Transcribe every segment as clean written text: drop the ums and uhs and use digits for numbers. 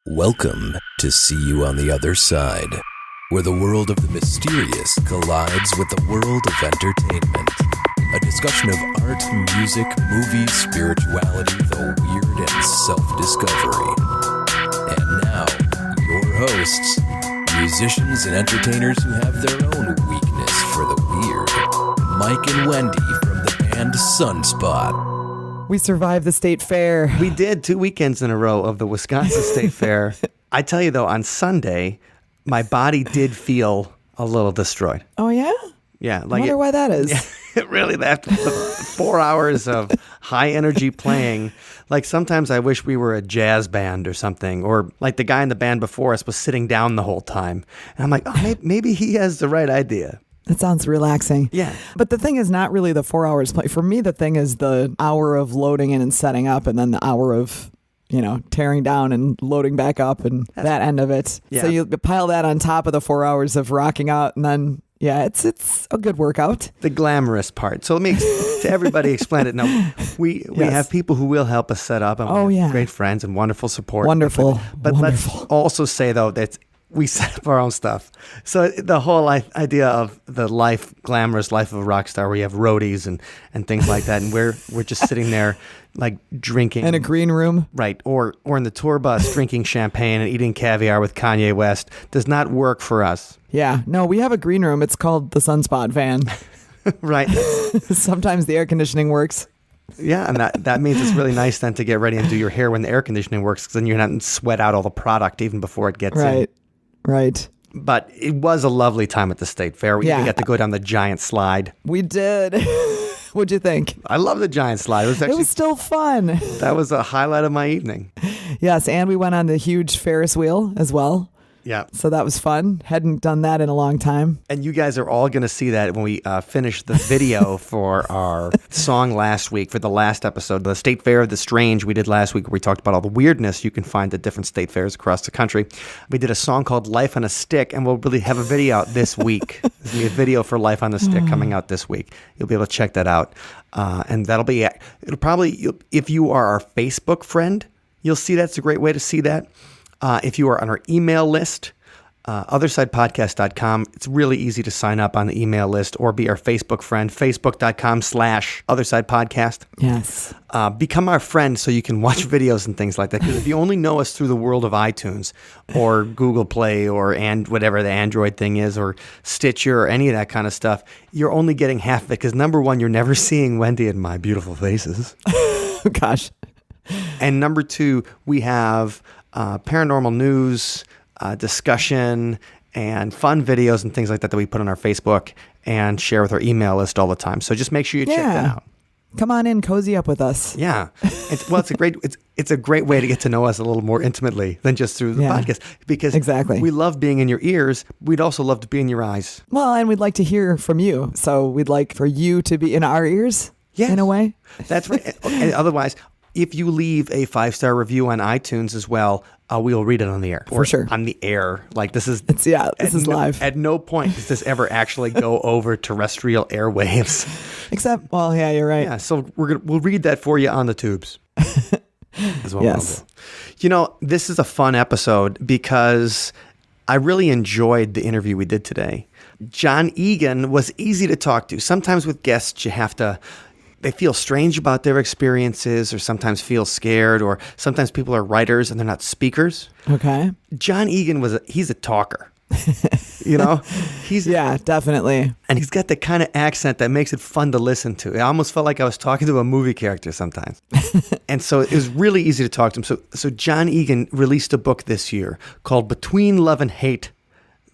Welcome to See You on the Other Side, where the world of the mysterious collides with the world of entertainment. A discussion of art, music, movies, spirituality, the weird, and self-discovery. And now, your hosts, musicians and entertainers who have their own weakness for the weird, Mike and Wendy from the band Sunspot. We survived the state fair. We did 2 weekends in a row of the Wisconsin State Fair. I tell you, though, on Sunday, my body did feel a little destroyed. Oh, yeah? Yeah. I wonder why that is. Yeah, it really, after the 4 hours of high energy playing, like sometimes I wish we were a jazz band or something, or like the guy in the band before us was sitting down the whole time. And I'm like, oh, maybe he has the right idea. That sounds relaxing. Yeah. But the thing is not really the 4 hours play. For me, the thing is the hour of loading in and setting up, and then the hour of, tearing down and loading back up, and that end of it. Yeah. So you pile that on top of the 4 hours of rocking out, and then, yeah, it's a good workout. The glamorous part. So let me, to everybody, explain it. Now, we have people who will help us set up, and we have great friends and wonderful support. Wonderful. But let's also say, though, that we set up our own stuff. So the whole idea of the glamorous life of a rock star, where you have roadies and things like that, and we're just sitting there like drinking in a green room, right? Or in the tour bus drinking champagne and eating caviar with Kanye West does not work for us. Yeah, no, we have a green room. It's called the Sunspot van. Right. Sometimes the air conditioning works. Yeah, and that means it's really nice then to get ready and do your hair when the air conditioning works, because then you're not sweat out all the product even before it gets in. Right. But it was a lovely time at the state fair. We even got to go down the giant slide. We did. What'd you think? I love the giant slide. It was still fun. That was a highlight of my evening. Yes, and we went on the huge Ferris wheel as well. Yeah. So that was fun. Hadn't done that in a long time. And you guys are all going to see that when we finish the video for our song last week, for the last episode, the State Fair of the Strange we did last week, where we talked about all the weirdness you can find at different state fairs across the country. We did a song called Life on a Stick, and we'll really have a video out this week. There's going to be a video for Life on a Stick coming out this week. You'll be able to check that out. And it'll probably, if you are our Facebook friend, you'll see that's a great way to see that. If you are on our email list, othersidepodcast.com, it's really easy to sign up on the email list or be our Facebook friend, facebook.com/othersidepodcast. Yes. Become our friend so you can watch videos and things like that. Because if you only know us through the world of iTunes or Google Play or whatever the Android thing is, or Stitcher or any of that kind of stuff, you're only getting half of it. Because number one, you're never seeing Wendy and my beautiful faces. Gosh. And number two, we have paranormal news, discussion, and fun videos and things like that we put on our Facebook and share with our email list all the time. So just make sure you check that out. Come on in, cozy up with us. Yeah, it's a great way to get to know us a little more intimately than just through the podcast, because we love being in your ears. We'd also love to be in your eyes. Well, and we'd like to hear from you. So we'd like for you to be in our ears, in a way. That's right. And otherwise, if you leave a 5-star review on iTunes as well, we'll read it on the air. For sure. On the air. Like this is live. At no point does this ever actually go over terrestrial airwaves. Except, well, yeah, you're right. Yeah, so we'll read that for you on the tubes. Is what yes. we'll do. This is a fun episode because I really enjoyed the interview we did today. John Eagan was easy to talk to. Sometimes with guests, they feel strange about their experiences, or sometimes feel scared, or sometimes people are writers and they're not speakers. Okay. John Eagan he's a talker. Yeah, definitely. And he's got the kind of accent that makes it fun to listen to. I almost felt like I was talking to a movie character sometimes. And so it was really easy to talk to him. So John Eagan released a book this year called Between Love and Hate,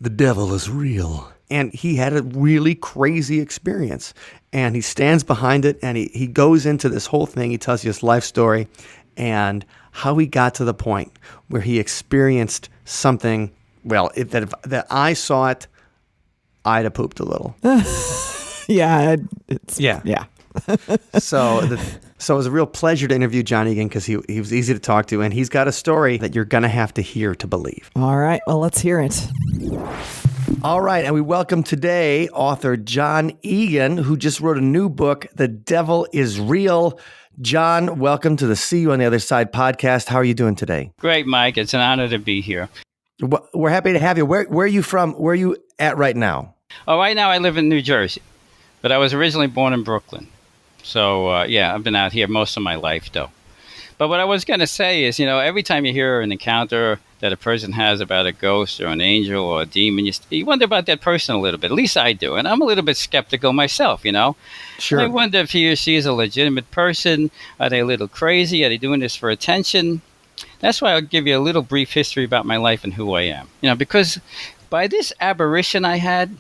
The Devil is Real. And he had a really crazy experience. And he stands behind it, and he goes into this whole thing. He tells you his life story and how he got to the point where he experienced something. Well, if I saw it, I'd have pooped a little. Yeah. Yeah. So it was a real pleasure to interview John Eagan, because he was easy to talk to, and he's got a story that you're going to have to hear to believe. All right. Well, let's hear it. All right, and we welcome today author John Eagan, who just wrote a new book, The Devil is Real. John, welcome to the See You on the Other Side podcast. How are you doing today? Great, Mike. It's an honor to be here. We're happy to have you. Where are you from? Where are you at right now? Oh, right now I live in New Jersey, but I was originally born in Brooklyn. So, I've been out here most of my life, though. But what I was going to say is, every time you hear an encounter that a person has about a ghost or an angel or a demon, you wonder about that person a little bit. At least I do. And I'm a little bit skeptical myself, Sure. I wonder if he or she is a legitimate person. Are they a little crazy? Are they doing this for attention? That's why I'll give you a little brief history about my life and who I am. Because by this apparition I had,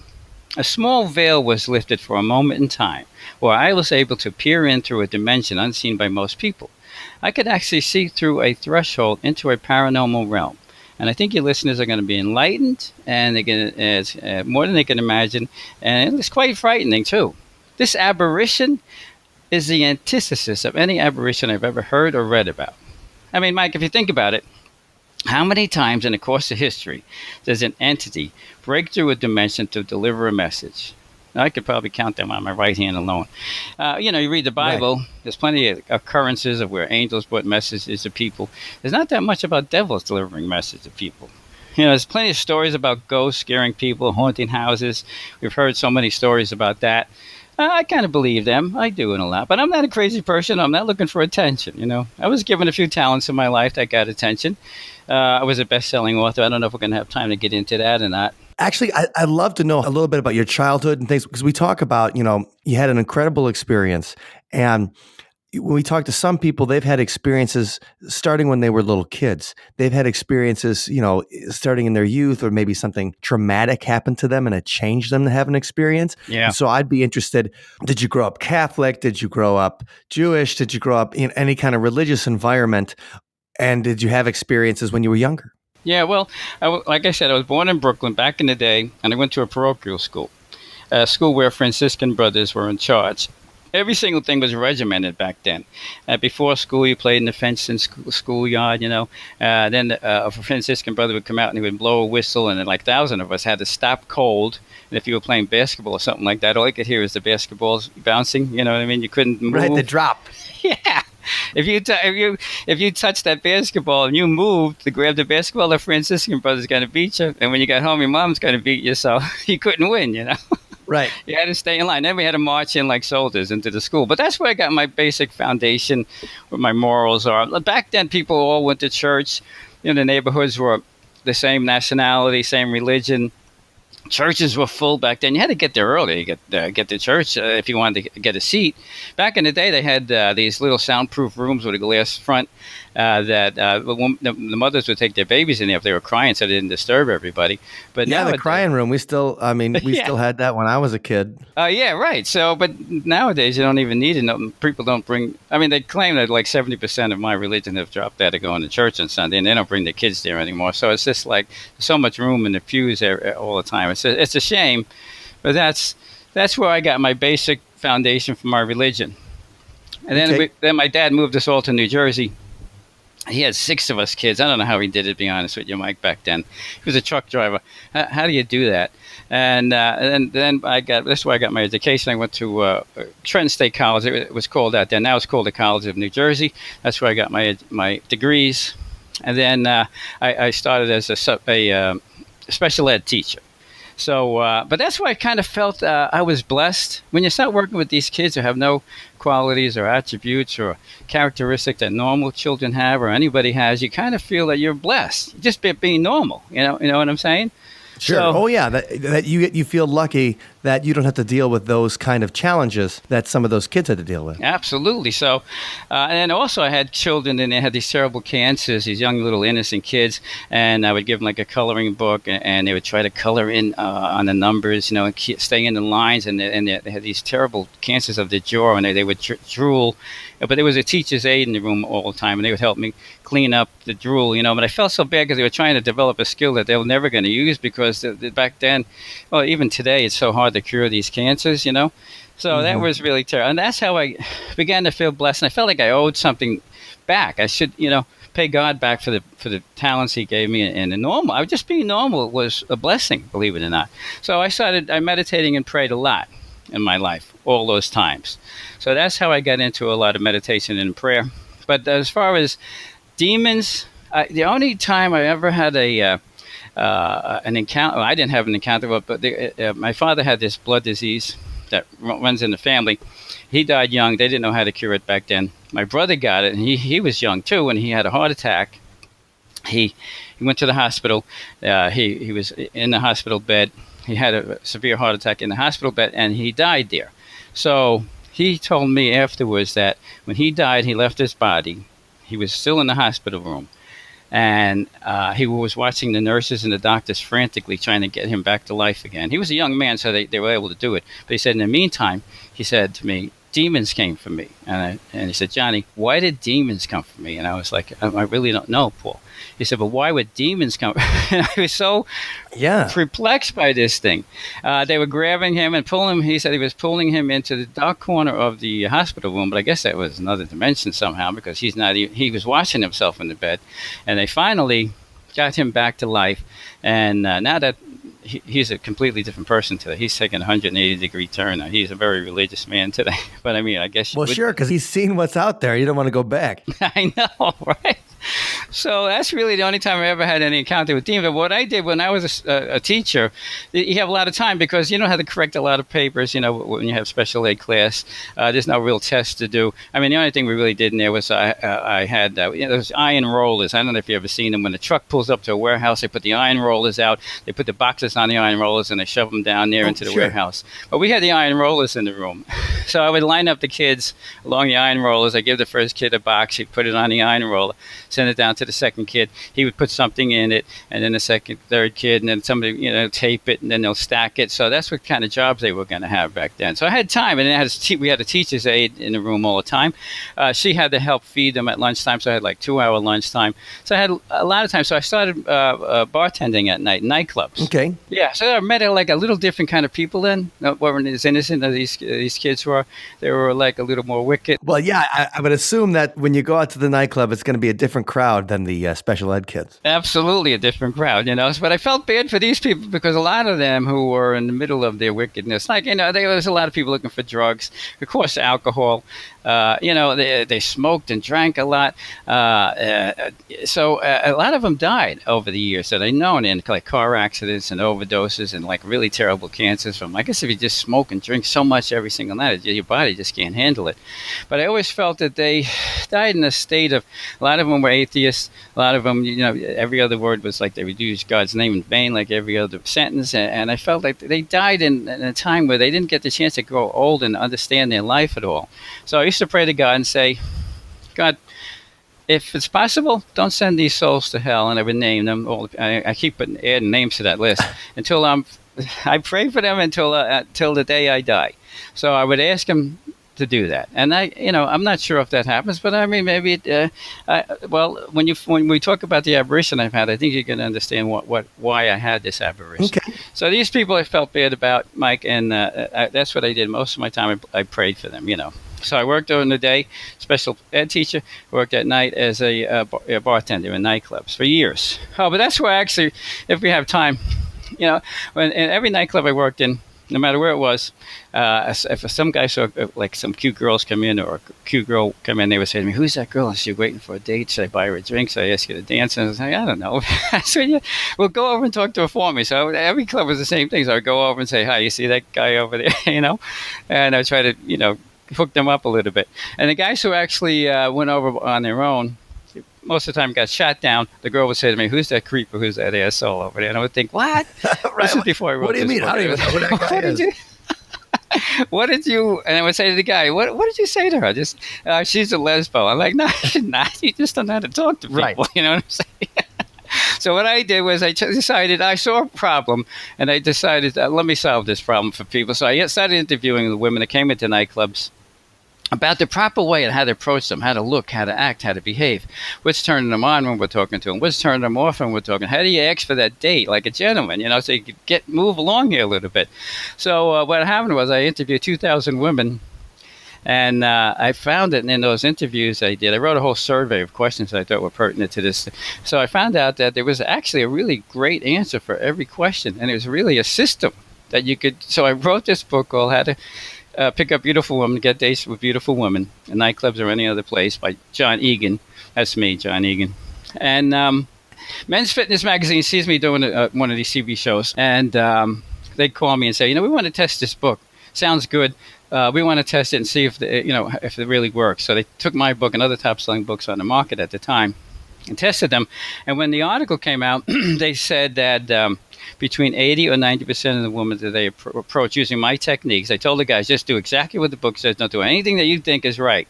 a small veil was lifted for a moment in time where I was able to peer in through a dimension unseen by most people. I could actually see through a threshold into a paranormal realm. And I think your listeners are going to be enlightened, and they're going to, more than they can imagine. And it's quite frightening, too. This apparition is the antithesis of any apparition I've ever heard or read about. I mean, Mike, if you think about it, how many times in the course of history does an entity break through a dimension to deliver a message? I could probably count them on my right hand alone. You read the Bible, right. There's plenty of occurrences of where angels brought messages to people. There's not that much about devils delivering messages to people. There's plenty of stories about ghosts scaring people, haunting houses. We've heard so many stories about that. I kind of believe them. I do it a lot. But I'm not a crazy person. I'm not looking for attention, I was given a few talents in my life that got attention. I was a best-selling author. I don't know if we're going to have time to get into that or not. Actually, I'd love to know a little bit about your childhood and things, because we talk about, you had an incredible experience. And when we talk to some people, they've had experiences starting when they were little kids. They've had experiences, starting in their youth, or maybe something traumatic happened to them and it changed them to have an experience. Yeah. And so I'd be interested, did you grow up Catholic? Did you grow up Jewish? Did you grow up in any kind of religious environment? And did you have experiences when you were younger? Yeah, well, like I said, I was born in Brooklyn back in the day, and I went to a parochial school, a school where Franciscan brothers were in charge. Every single thing was regimented back then. Before school, you played in the fenced-in schoolyard, Then a Franciscan brother would come out and he would blow a whistle, and then 1,000 of us had to stop cold. And if you were playing basketball or something like that, all you could hear is the basketballs bouncing. You know what I mean? You couldn't move. Right, the drop. Yeah. If you touched that basketball and you moved to grab the basketball, the Franciscan brother's going to beat you. And when you got home, your mom's going to beat you, so you couldn't win, Right. You had to stay in line. Then we had to march in like soldiers into the school. But that's where I got my basic foundation, where my morals are. Back then, people all went to church. The neighborhoods were the same nationality, same religion. Churches were full back then. You had to get there early to get to church if you wanted to get a seat. Back in the day, they had these little soundproof rooms with a glass front that the mothers would take their babies in there if they were crying, so they didn't disturb everybody. But yeah, the crying room. We still had that when I was a kid. Yeah, right. So, but nowadays you don't even need it. People don't bring. I mean, they claim that 70% of my religion have dropped out of going to church on Sunday, and they don't bring their kids there anymore. So it's just like so much room in the pews all the time. It's a shame, but that's where I got my basic foundation for my religion. And then then my dad moved us all to New Jersey. He had 6 of us kids. I don't know how he did it, to be honest with you, Mike, back then. He was a truck driver. How do you do that? And then that's where I got my education. I went to Trenton State College. It was called that then. Now it's called the College of New Jersey. That's where I got my degrees. And then I started as a special ed teacher. So, but that's why I kind of felt I was blessed. When you start working with these kids who have no qualities or attributes or characteristics that normal children have or anybody has, you kind of feel that you're blessed just by being normal. You know what I'm saying? Sure. So, that you feel lucky that you don't have to deal with those kind of challenges that some of those kids had to deal with. Absolutely. So, and also I had children, and they had these terrible cancers, these young little innocent kids, and I would give them like a coloring book, and they would try to color in on the numbers, and stay in the lines, and they had these terrible cancers of the jaw, and they would drool. But there was a teacher's aide in the room all the time, and they would help me clean up the drool, But I felt so bad because they were trying to develop a skill that they were never going to use because back then, well, even today, it's so hard to cure these cancers, So that was really terrible. And that's how I began to feel blessed. And I felt like I owed something back. I should, pay God back for the talents He gave me. And the normal, I was just being normal was a blessing, believe it or not. So I started meditating and prayed a lot. in my life all those times. So that's how I got into a lot of meditation and prayer. But as far as demons, the only time I ever had an encounter, well, I didn't have an encounter, but my father had this blood disease that runs in the family. He died young. They didn't know how to cure it back then. My brother got it, and he was young too, and he had a heart attack. He went to the hospital. He was in the hospital bed. He had a severe heart attack in the hospital bed, and he died there. So he told me afterwards that when he died, he left his body. He was still in the hospital room. And he was watching the nurses and the doctors frantically trying to get him back to life again. He was a young man, so they were able to do it. But he said, in the meantime, he said to me, demons came for me. And he said, Johnny, why did demons come for me? And I was like, I really don't know, Paul. He said, but why would demons come? And I was so perplexed by this thing. They were grabbing him and pulling him. He said he was pulling him into the dark corner of the hospital room, but I guess that was another dimension somehow, because he was washing himself in the bed. And they finally got him back to life. And now that he's a completely different person today. He's taken a 180-degree turn. He's a very religious man today. But I mean, I guess sure, because he's seen what's out there. You don't want to go back. I know, right? So that's really the only time I ever had any encounter with demons. But what I did when I was a teacher, you have a lot of time because you don't have to correct a lot of papers. You know, when you have special ed class, there's no real tests to do. I mean, the only thing we really did in there was I had those iron rollers. I don't know if you've ever seen them. When the truck pulls up to a warehouse, they put the iron rollers out. They put the boxes on the iron rollers and they shove them down there into the warehouse. But we had the iron rollers in the room. So I would line up the kids along the iron rollers. I give the first kid a box. He'd put it on the iron roller, send it down to the second kid. He would put something in it, and then the second, third kid, and then somebody, tape it, and then they'll stack it. So that's what kind of jobs they were going to have back then. So I had time, and then we had a teacher's aide in the room all the time. She had to help feed them at lunchtime, so I had like 2-hour lunchtime. So I had a lot of time. So I started bartending at night, nightclubs. Okay. Yeah, so I met like a little different kind of people then. Weren't as innocent as these kids were. They were like a little more wicked. Well, yeah, I would assume that when you go out to the nightclub, it's going to be a different crowd than the special ed kids. Absolutely a different crowd, But I felt bad for these people because a lot of them who were in the middle of their wickedness, like, there was a lot of people looking for drugs, of course, alcohol. They smoked and drank a lot. So a lot of them died over the years that I known in like car accidents and overdoses and like really terrible cancers from, I guess if you just smoke and drink so much every single night, your body just can't handle it. But I always felt that they died in a state of, a lot of them were atheists. A lot of them, every other word was like they would use God's name in vain, like every other sentence. And I felt like they died in a time where they didn't get the chance to grow old and understand their life at all. So I used to pray to God and say, God, if it's possible, don't send these souls to hell. And I would name them. I keep adding names to that list until I pray for them until the day I die. So I would ask him to do that. And I'm not sure if that happens, but I mean, maybe when we talk about the aberration I've had, I think you can understand why I had this aberration. Okay. So these people I felt bad about, Mike, and that's what I did most of my time. I prayed for them, So I worked during the day, special ed teacher, worked at night as a bartender in nightclubs for years. Oh, but that's where actually, if we have time, when in every nightclub I worked in, no matter where it was, if some guy saw like some cute girls come in or a cute girl come in, they would say to me, "Who's that girl? Is she waiting for a date? Should I buy her a drink? Should I ask you to dance?" And I was like, "I don't know." So well, go over and talk to her for me. So every club was the same thing. So I would go over and say, "Hi, you see that guy over there?" And I try to hook them up a little bit. And the guys who actually went over on their own, most of the time got shot down. The girl would say to me, "Who's that creep or who's that asshole over there?" And I would think, "What?" Right. This is before I wrote this. What do you mean? I don't even know who that guy is. What did you? And I would say to the guy, "What did you say to her?" Just, she's a lesbo. I'm like, "No, she's not. You just don't know how to talk to people." Right. You know what I'm saying? So what I did was I decided I saw a problem, and I decided, let me solve this problem for people. So I started interviewing the women that came into nightclubs about the proper way and how to approach them, how to look, how to act, how to behave, what's turning them on when we're talking to them, what's turning them off when we're talking. How do you ask for that date like a gentleman, so you could move along here a little bit. So what happened was I interviewed 2,000 women, and I found that in those interviews I did, I wrote a whole survey of questions that I thought were pertinent to this. So I found out that there was actually a really great answer for every question, and it was really a system that you could. So I wrote this book called How to Pick Up Beautiful Women, Get Dates with Beautiful Women in Nightclubs or Any Other Place by John Eagan. That's me, John Eagan. And Men's Fitness Magazine sees me doing one of these TV shows, and they call me and say, we want to test this book. Sounds good. We want to test it and see if if it really works. So they took my book and other top-selling books on the market at the time and tested them. And when the article came out, they said that between 80 or 90% of the women that they approach using my techniques, I told the guys, just do exactly what the book says. Don't do anything that you think is right.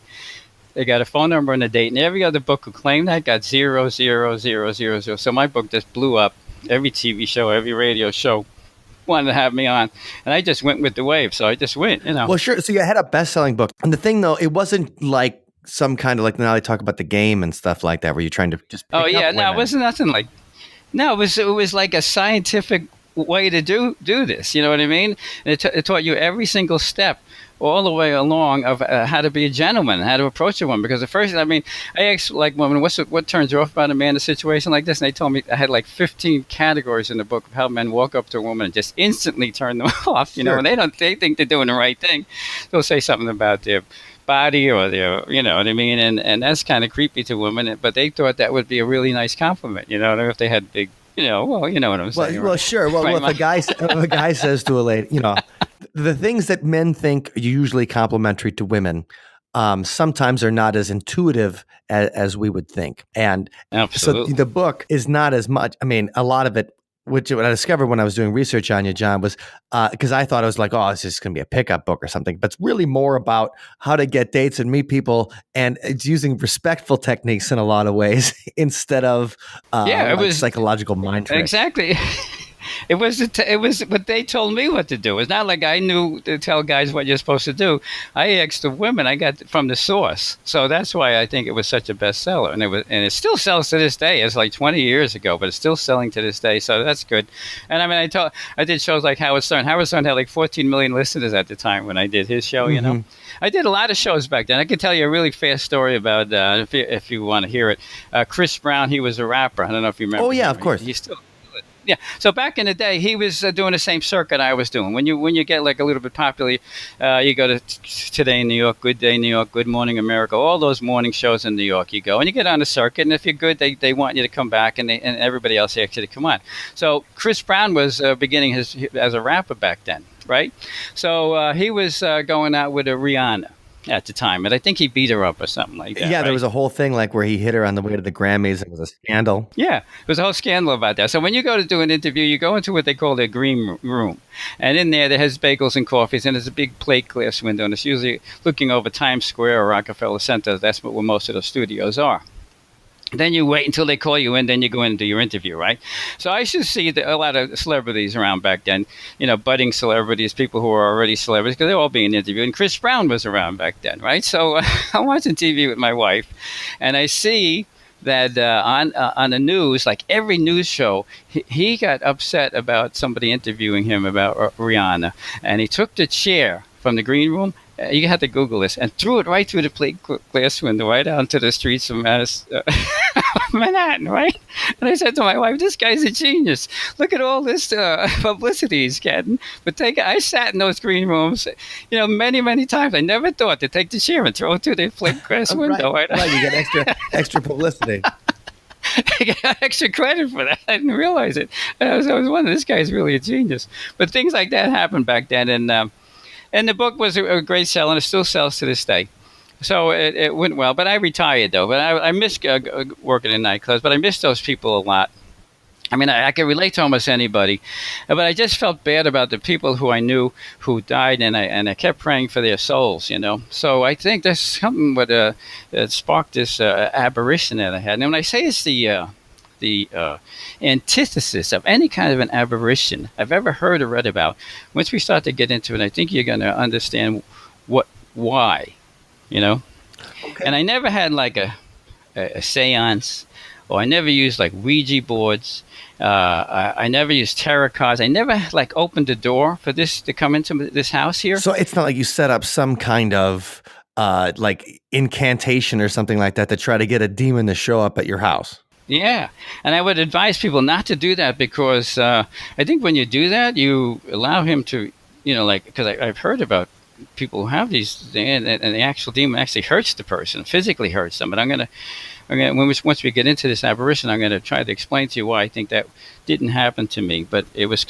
They got a phone number and a date, and every other book who claimed that got 0, 0, 0, 0, 0. So my book just blew up. Every TV show, every radio show wanted to have me on, and I just went with the wave. So I just went, Well, sure. So you had a best-selling book, and the thing though, it wasn't like some kind of like now they talk about the game and stuff like that, where you're trying to just pick up women. It wasn't nothing like. No, it was like a scientific way to do this. You know what I mean? And it taught you every single step all the way along of how to be a gentleman, how to approach a woman. Because at first, I asked like women, what turns you off about a man in a situation like this? And they told me I had like 15 categories in the book of how men walk up to a woman and just instantly turn them off. And they think they're doing the right thing. They'll say something about their body or their, you know what I mean? And that's kind of creepy to women, but they thought that would be a really nice compliment, if they had big, well, you know what I'm saying. Well, sure. Well, if a guy says to a lady, the things that men think are usually complimentary to women, sometimes are not as intuitive as we would think. And Absolutely. So the book is not as much, a lot of it, which what I discovered when I was doing research on you, John, was because I thought it was like, oh, it's just going to be a pickup book or something. But it's really more about how to get dates and meet people. And it's using respectful techniques in a lot of ways instead of it was psychological mind tricks. Exactly. It was what they told me what to do. It's not like I knew to tell guys what you're supposed to do. I asked the women. I got from the source. So that's why I think it was such a bestseller. And it still sells to this day. It's like 20 years ago, but it's still selling to this day. So that's good. And I did shows like Howard Stern. Howard Stern had like 14 million listeners at the time when I did his show. Mm-hmm. I did a lot of shows back then. I can tell you a really fast story about if you want to hear it. Chris Brown, he was a rapper. I don't know if you remember. Oh yeah, him. of course. He's still. Yeah. So back in the day, he was doing the same circuit I was doing. When you get like a little bit popular, you go to Today in New York, Good Day New York, Good Morning America, all those morning shows in New York. You go and you get on the circuit, and if you're good, they want you to come back, and everybody else asks you to come on. So Chris Brown was beginning as a rapper back then, right? So he was going out with a Rihanna at the time, and I think he beat her up or something like that. Yeah, right? There was a whole thing like where he hit her on the way to the Grammys. It was a scandal. Yeah, there's a whole scandal about that. So when you go to do an interview, you go into what they call their green room, and in there has bagels and coffees, and there's a big plate glass window, and it's usually looking over Times Square or Rockefeller Center. That's where most of the studios are. Then you wait until they call you in, then you go in and do your interview, right? So I used to see a lot of celebrities around back then, budding celebrities, people who are already celebrities, because they're all being interviewed. And Chris Brown was around back then, right? So I'm watching TV with my wife, and I see that on the news, like every news show, he got upset about somebody interviewing him about Rihanna, and he took the chair from the green room. You have to Google this, and threw it right through the plate glass window, right out into the streets of Manhattan, right? And I said to my wife, "This guy's a genius. Look at all this publicity he's getting." But I sat in those green rooms, many, many times. I never thought to take the chair and throw it through the plate glass window. Right, you get extra publicity. I got extra credit for that. I didn't realize it. I was wondering, this guy's really a genius. But things like that happened back then, and the book was a great sell, and it still sells to this day. So it went well. But I retired, though. But I miss working in nightclubs, but I miss those people a lot. I could relate to almost anybody. But I just felt bad about the people who I knew who died, and I kept praying for their souls, So I think that's something that sparked this aberration that I had. And when I say it's the antithesis of any kind of an aberration I've ever heard or read about. Once we start to get into it, I think you're going to understand why, Okay. And I never had like a seance, or I never used like Ouija boards. I never used tarot cards. I never like opened the door for this to come into this house here. So it's not like you set up some kind of like incantation or something like that to try to get a demon to show up at your house. Yeah, and I would advise people not to do that because I think when you do that, you allow him to, like because I've heard about people who have these, and the actual demon actually hurts the person, physically hurts them. But once we get into this apparition, I'm going to try to explain to you why I think that didn't happen to me, but it was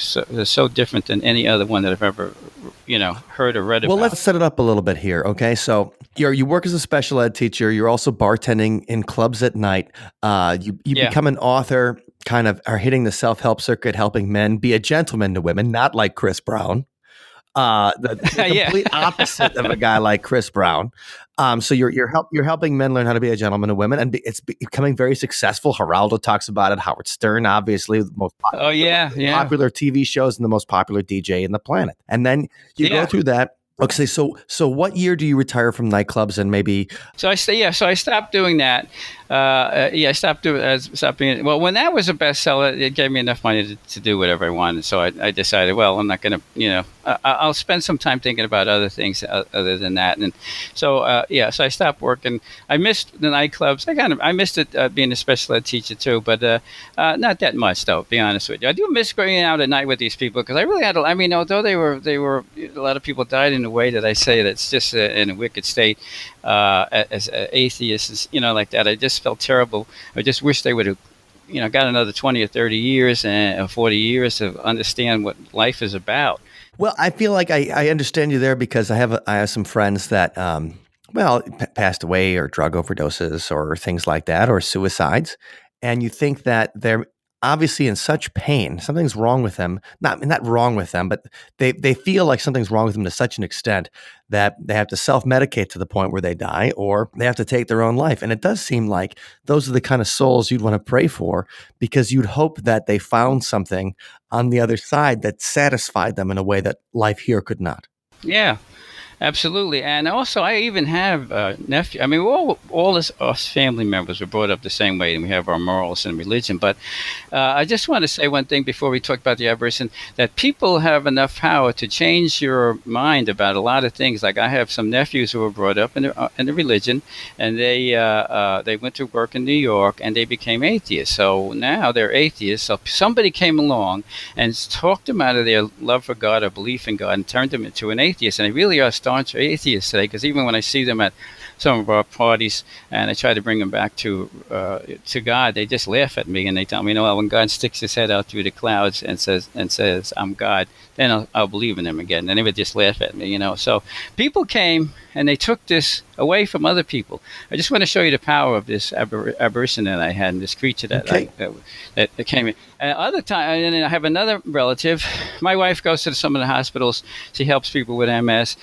so different than any other one that I've ever, heard or read Well, about. let's set it up a little bit here. Okay. So you work as a special ed teacher. You're also bartending in clubs at night. You Yeah. become an author, kind of are hitting the self-help circuit, helping men be a gentleman to women, not like Chris Brown. The Yeah. complete opposite of a guy like Chris Brown. So you're helping men learn how to be a gentleman to women, and it's becoming very successful. Geraldo talks about it. Howard Stern, obviously, the most Oh yeah, yeah. popular TV shows and the most popular DJ in the planet. And then you Yeah. go through that. Okay, so what year do you retire from nightclubs and maybe? So I stopped doing that. I stopped doing it. Well, when that was a bestseller, it gave me enough money to do whatever I wanted. So I decided, well, I'm not going to, I'll spend some time thinking about other things other than that. And so so I stopped working. I missed the nightclubs. I missed it being a special ed teacher too, but not that much though. To be honest with you, I do miss going out at night with these people because I really had. Although they were a lot of people died in a way that I say that's just in a wicked state. As atheists, like that, I just felt terrible. I just wish they would have, got another 20 or 30 years and 40 years to understand what life is about. Well, I feel like I understand you there because I have some friends that passed away or drug overdoses or things like that or suicides, and you think that they're obviously in such pain, something's wrong with them. Not wrong with them, but they feel like something's wrong with them to such an extent that they have to self-medicate to the point where they die or they have to take their own life. And it does seem like those are the kind of souls you'd want to pray for because you'd hope that they found something on the other side that satisfied them in a way that life here could not. Yeah. Absolutely, and also I even have nephew. I mean, all us family members were brought up the same way, and we have our morals and religion. But I just want to say one thing before we talk about the apparition: that people have enough power to change your mind about a lot of things. Like I have some nephews who were brought up in the religion, and they went to work in New York, and they became atheists. So now they're atheists. So somebody came along and talked them out of their love for God or belief in God, and turned them into an atheist, and they really are staunch atheists today, because even when I see them at some of our parties and I try to bring them back to God, they just laugh at me and they tell me, when God sticks his head out through the clouds and says I'm God, then I'll believe in him again. And they would just laugh at me, So people came and they took this away from other people. I just want to show you the power of this apparition that I had and this creature that that came in. Other time, and then I have another relative. My wife goes to some of the hospitals. She helps people with MS.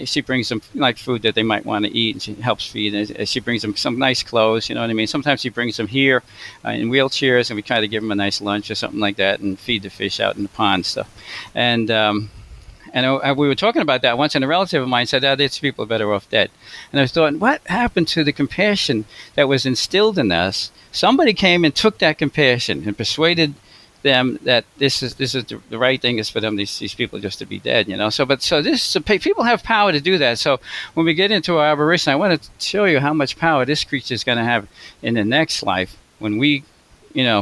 She brings them like food that they might want to eat, and she helps feed. And she brings them some nice clothes. You know what I mean? Sometimes she brings them here in wheelchairs, and we try to give them a nice lunch or something like that, and feed the fish out in the pond and stuff. And we were talking about that once, and a relative of mine said, these people are better off dead. And I was thought, what happened to the compassion that was instilled in us? Somebody came and took that compassion and persuaded them that this is the right thing is for them, these people just to be dead, So people have power to do that. So when we get into our apparition, I want to show you how much power this creature is going to have in the next life when we,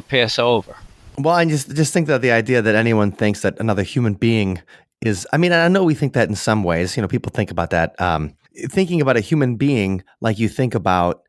pass over. Well, I just think that the idea that anyone thinks that another human being is, I know we think that in some ways, people think about that. Thinking about a human being like you think about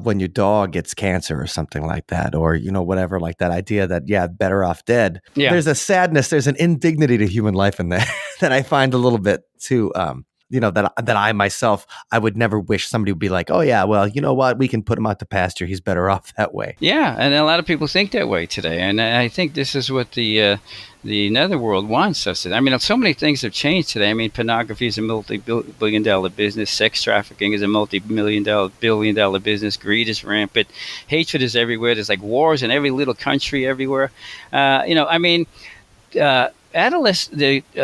when your dog gets cancer or something like that, or, whatever, like that idea that, better off dead. Yeah. There's a sadness, there's an indignity to human life in there that I find a little bit too, that I myself, I would never wish somebody would be like, oh yeah, well, you know what, we can put him out to pasture. He's better off that way. Yeah, and a lot of people think that way today, and I think this is what the netherworld wants us to. So many things have changed today. Pornography is a multi-billion-dollar business. Sex trafficking is a billion-dollar business. Greed is rampant. Hatred is everywhere. There's like wars in every little country everywhere. The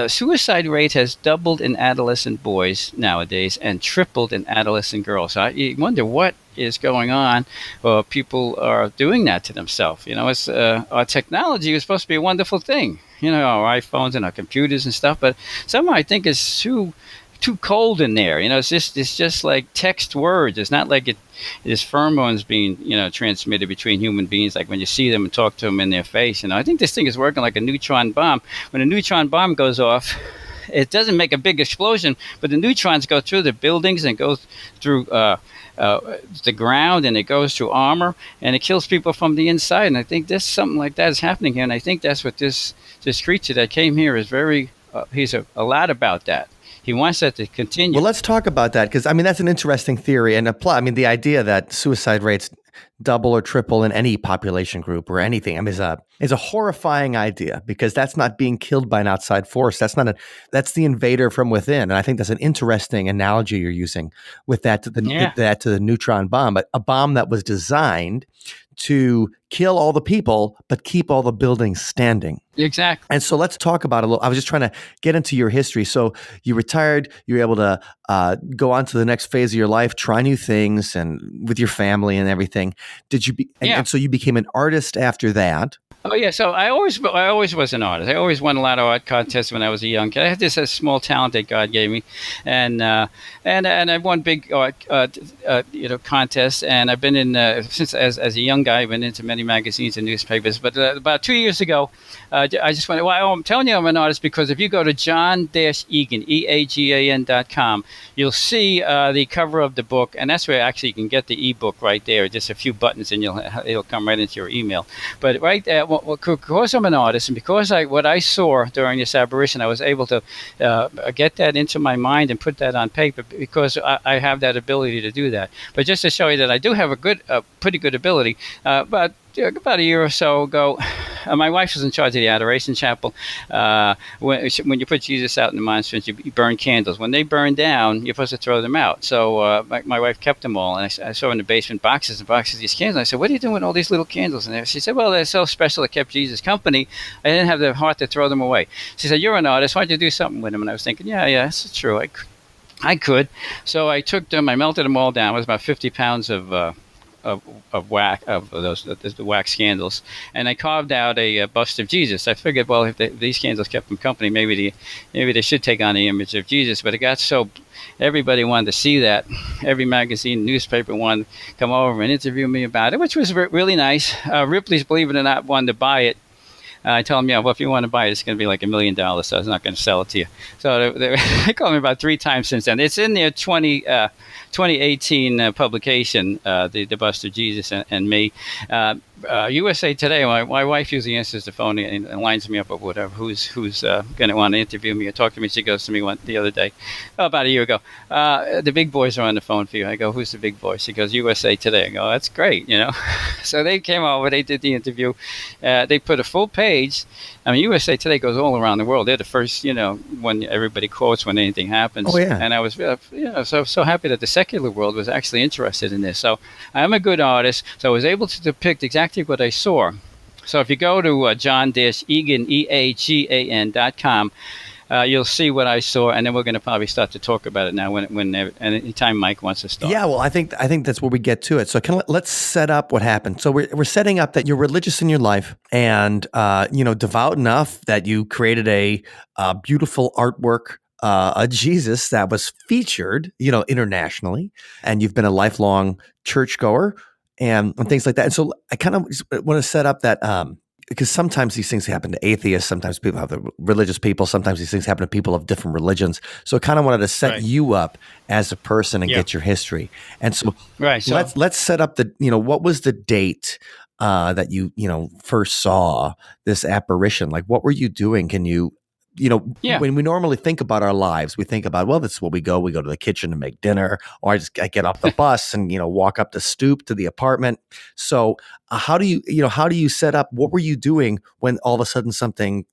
suicide rate has doubled in adolescent boys nowadays and tripled in adolescent girls. So you wonder what is going on. People are doing that to themselves. It's our technology is supposed to be a wonderful thing. Our iPhones and our computers and stuff, but somehow I think it's too too cold in there. It's just like text words. It's not like it is pheromones being transmitted between human beings, like when you see them and talk to them in their face. I think this thing is working like a neutron bomb. When a neutron bomb goes off, it doesn't make a big explosion, but the neutrons go through the buildings and go through the ground, and it goes through armor, and it kills people from the inside. And I think this something like that is happening here, and I think that's what this creature that came here is very. He's a lot about that. He wants that to continue. Well, let's talk about that, because that's an interesting theory and the idea that suicide rates double or triple in any population group or anything is a horrifying idea, because that's not being killed by an outside force. That's the invader from within. And I think that's an interesting analogy you're using with that to the neutron bomb, a bomb that was designed to kill all the people but keep all the buildings standing. Exactly. And so let's talk about it a little. I was just trying to get into your history. So you retired, you were able to go on to the next phase of your life, try new things, and with your family and everything. And so you became an artist after that. Oh yeah, so I always was an artist. I always won a lot of art contests when I was a young kid. I had this small talent that God gave me, and I won big art contests. And I've been in since as a young guy. I've been into many magazines and newspapers. But about 2 years ago, I just went. Well, I'm telling you, I'm an artist because if you go to John-Eagan EAGAN.com, you'll see the cover of the book, and that's where actually you can get the ebook right there. Just a few buttons, and it'll come right into your email. But right there. Because I'm an artist, and because what I saw during this apparition, I was able to get that into my mind and put that on paper, because I have that ability to do that. But just to show you that I do have a pretty good ability, but about a year or so ago, my wife was in charge of the Adoration Chapel. When you put Jesus out in the monstrance, you burn candles. When they burn down, you're supposed to throw them out. So my wife kept them all, and I saw in the basement boxes and boxes of these candles. I said, "What are you doing with all these little candles in there?" She said, "Well, they're so special. It kept Jesus company. I didn't have the heart to throw them away." She said, "You're an artist. Why don't you do something with them?" And I was thinking, yeah, that's true. I could. So I took them. I melted them all down. It was about 50 pounds of wax, of the wax candles, and I carved out a bust of Jesus. I figured, well, if these candles kept them company, maybe they should take on the image of Jesus. But it got so everybody wanted to see that. Every magazine, newspaper wanted to come over and interview me about it, which was really nice. Ripley's, believe it or not, wanted to buy it. I told them, well, if you want to buy it, it's going to be like $1 million, so I was not going to sell it to you. So they called me about 3 times since then. It's in their 2018 publication, the Bust of Jesus and Me. USA Today, my wife usually answers the phone and lines me up with whatever, who's going to want to interview me or talk to me. She goes to me the other day, about a year ago, the big boys are on the phone for you. I go, "Who's the big boy?" She goes, "USA Today." I go, "That's great, So they came over, they did the interview. They put a full page. I mean, USA Today goes all around the world. They're the first, when everybody quotes when anything happens. Oh, yeah. And I was, so happy that the secular world was actually interested in this. So I'm a good artist, so I was able to depict exactly what I saw. So if you go to John-Eagan EAGAN.com, you'll see what I saw, and then we're going to probably start to talk about it now. Anytime Mike wants to start. Yeah, well, I think that's where we get to it. So let's set up what happened. So we're setting up that you're religious in your life, and devout enough that you created a beautiful artwork. A Jesus that was featured, internationally, and you've been a lifelong churchgoer and things like that. And so I kind of want to set up that because sometimes these things happen to atheists, sometimes people have the religious people, sometimes these things happen to people of different religions. So I kind of wanted to set you up as a person and get your history. And so, let's set up what was the date that you first saw this apparition? Like, what were you doing? Can you? When we normally think about our lives, we think about, well, this is what we go to the kitchen to make dinner, or I get off the bus and, walk up the stoop to the apartment. So how do you set up, what were you doing when all of a sudden something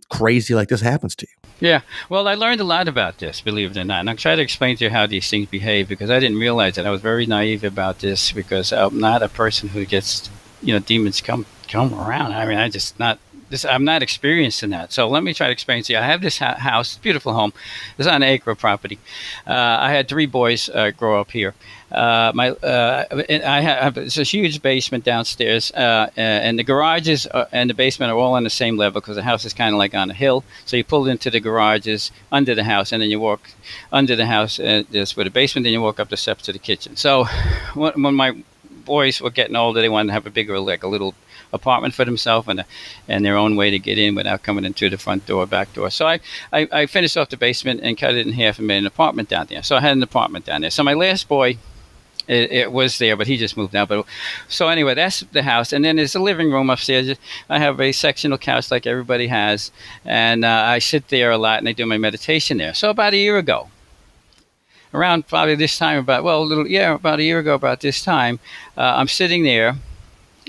crazy like this happens to you? Yeah. Well, I learned a lot about this, believe it or not. And I'll try to explain to you how these things behave, because I didn't realize that. I was very naive about this, because I'm not a person who gets, demons come around. I mean, I just not I'm not experienced in that. So let me try to explain to you. I have this house, beautiful home. It's on an acre of property. I had 3 boys grow up here. It's a huge basement downstairs, and the garages and the basement are all on the same level because the house is kind of like on a hill. So you pull into the garages under the house, and then you walk under the house. There's where the basement. Then you walk up the steps to the kitchen. So when my boys were getting older, they wanted to have a bigger, like a little apartment for themselves and their own way to get in without coming into the front door, back door. So I finished off the basement and cut it in half and made an apartment down there. So I had an apartment down there. So my last boy, it was there, but he just moved out. But so anyway, that's the house, and then there's a living room upstairs. I have a sectional couch like everybody has, and I sit there a lot and I do my meditation there. So about a year ago, around probably this time, about a year ago, about this time, I'm sitting there.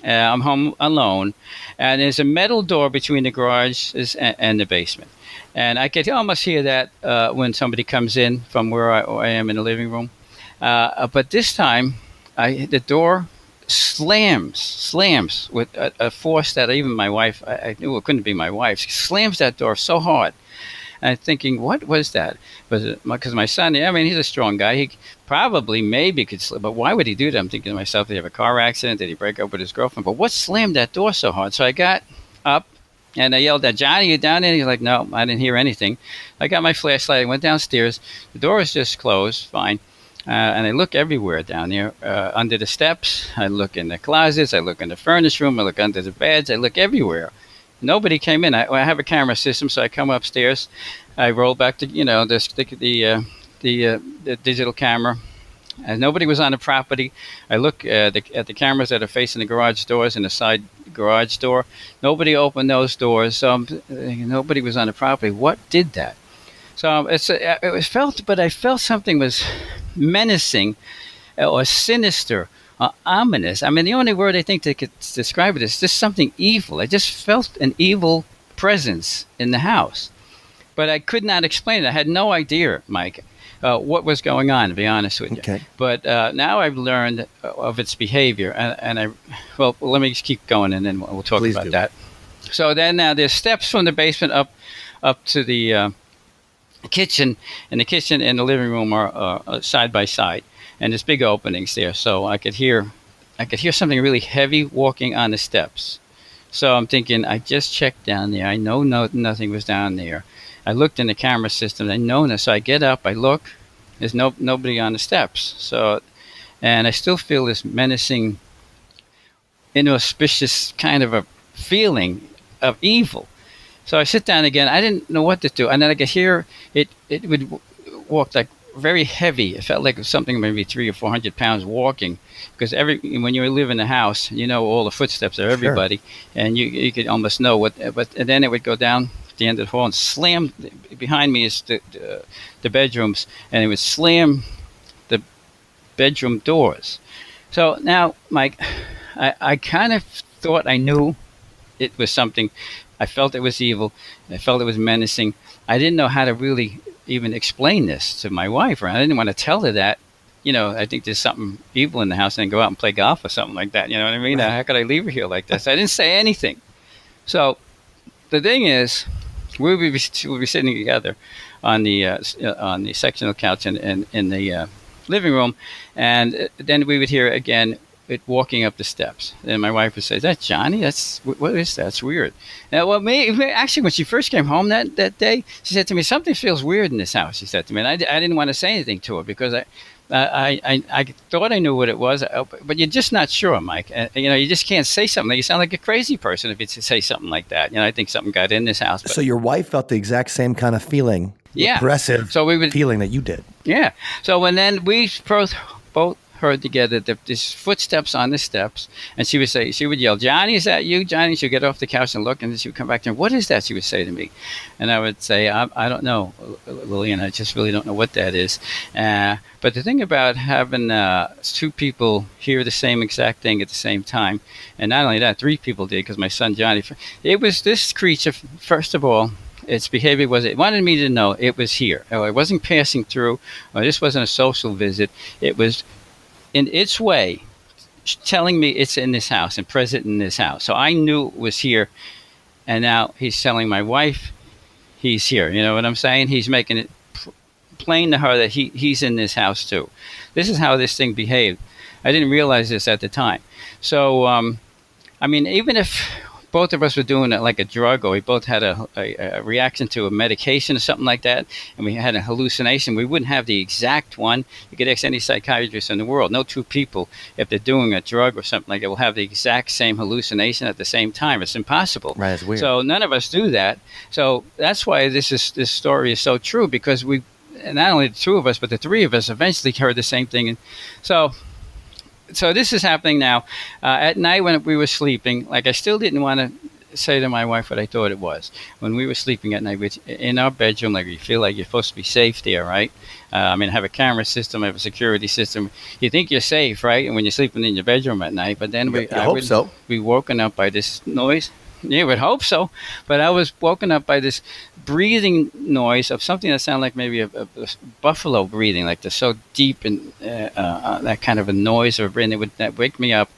I'm home alone, and there's a metal door between the garage and the basement. And I could almost hear that when somebody comes in from where I am in the living room. But this time, the door slams with a force that even my wife, I knew it couldn't be my wife, she slams that door so hard. And I'm thinking, what was that? Because my son, I mean, he's a strong guy. He maybe could slip, but why would he do that? I'm thinking to myself, did he have a car accident? Did he break up with his girlfriend? But what slammed that door so hard? So I got up and I yelled at Johnny, you down there? And he's like, no, I didn't hear anything. I got my flashlight. I went downstairs. The door is just closed, fine. And I look everywhere down there, under the steps. I look in the closets. I look in the furnace room. I look under the beds. I look everywhere. Nobody came in. I have a camera system, so I come upstairs. I roll back to the digital camera, and nobody was on the property. I look at the cameras that are facing the garage doors and the side garage door. Nobody opened those doors, so nobody was on the property. What did that? So I felt something was menacing or sinister. Ominous. I mean, the only word I think that could describe it is just something evil. I just felt an evil presence in the house, but I could not explain it. I had no idea, Mike, what was going on, to be honest with you. Okay. But now I've learned of its behavior, let me just keep going, and then we'll talk about that. So then now there's steps from the basement up to the kitchen, and the kitchen and the living room are side by side. And there's big openings there, so I could hear something really heavy walking on the steps. So I'm thinking, I just checked down there. I know nothing was down there. I looked in the camera system. I know that. So I get up. I look. There's nobody on the steps. So, and I still feel this menacing, inauspicious kind of a feeling of evil. So I sit down again. I didn't know what to do, and then I could hear it. It would walk like very heavy. It felt like it was something maybe 300 or 400 pounds walking, because when you live in a house, you know all the footsteps of everybody, and you could almost know what. And then it would go down at the end of the hall and slam. Behind me is the bedrooms, and it would slam the bedroom doors. So now, Mike, I kind of thought I knew it was something. I felt it was evil. I felt it was menacing. I didn't know how to really even explain this to my wife, or I didn't want to tell her that, I think there's something evil in the house, and go out and play golf or something like that. You know what I mean? Right. How could I leave her here like this? I didn't say anything. So the thing is, we'll be sitting together on the sectional couch in the living room, and then we would hear again it walking up the steps. And my wife would say, "Is that Johnny? What is that? That's weird." Now, actually, when she first came home that day, she said to me, "Something feels weird in this house." She said to me, and I didn't want to say anything to her because I thought I knew what it was, but you're just not sure, Mike. You just can't say something. You sound like a crazy person if you say something like that. I think something got in this house. But. So your wife felt the exact same kind of feeling, aggressive feeling that you did. Yeah. So then we both heard together these footsteps on the steps, and she would yell, "Johnny, is that you, Johnny?" She'd get off the couch and look, and then she would come back to me. "What is that?" she would say to me, and I would say, I don't know, Lillian, I just really don't know what that is. But the thing about having 2 people hear the same exact thing at the same time, and not only that, 3 people did, because my son Johnny, it was this creature. First of all, its behavior was it wanted me to know it was here. It wasn't passing through, or this wasn't a social visit. It was in its way telling me it's in this house and present in this house. So I knew it was here and now he's telling my wife he's here. You know what I'm saying? He's making it plain to her that he's in this house too. This is how this thing behaved. I didn't realize this at the time. So, I mean, even if both of us were doing it like a drug, or we both had a reaction to a medication or something like that, and we had a hallucination, we wouldn't have the exact one. You could ask any psychiatrist in the world. No two people, if they're doing a drug or something like that, will have the exact same hallucination at the same time. It's impossible. Right, it's weird. So none of us do that. So that's why this story is so true, because we, not only the two of us, but the three of us eventually heard the same thing. And so this is happening now. At night when we were sleeping, like, I still didn't want to say to my wife what I thought it was. When we were sleeping at night, in our bedroom, like, you feel like you're supposed to be safe there, right? I mean, I have a camera system, I have a security system. You think you're safe, right? And when you're sleeping in your bedroom at night, but then I hope so. We woken up by this noise. Yeah, we'd hope so. But I was woken up by this breathing noise of something that sounded like maybe a buffalo breathing, like they're so deep and that kind of a noise or breathing. That wake me up,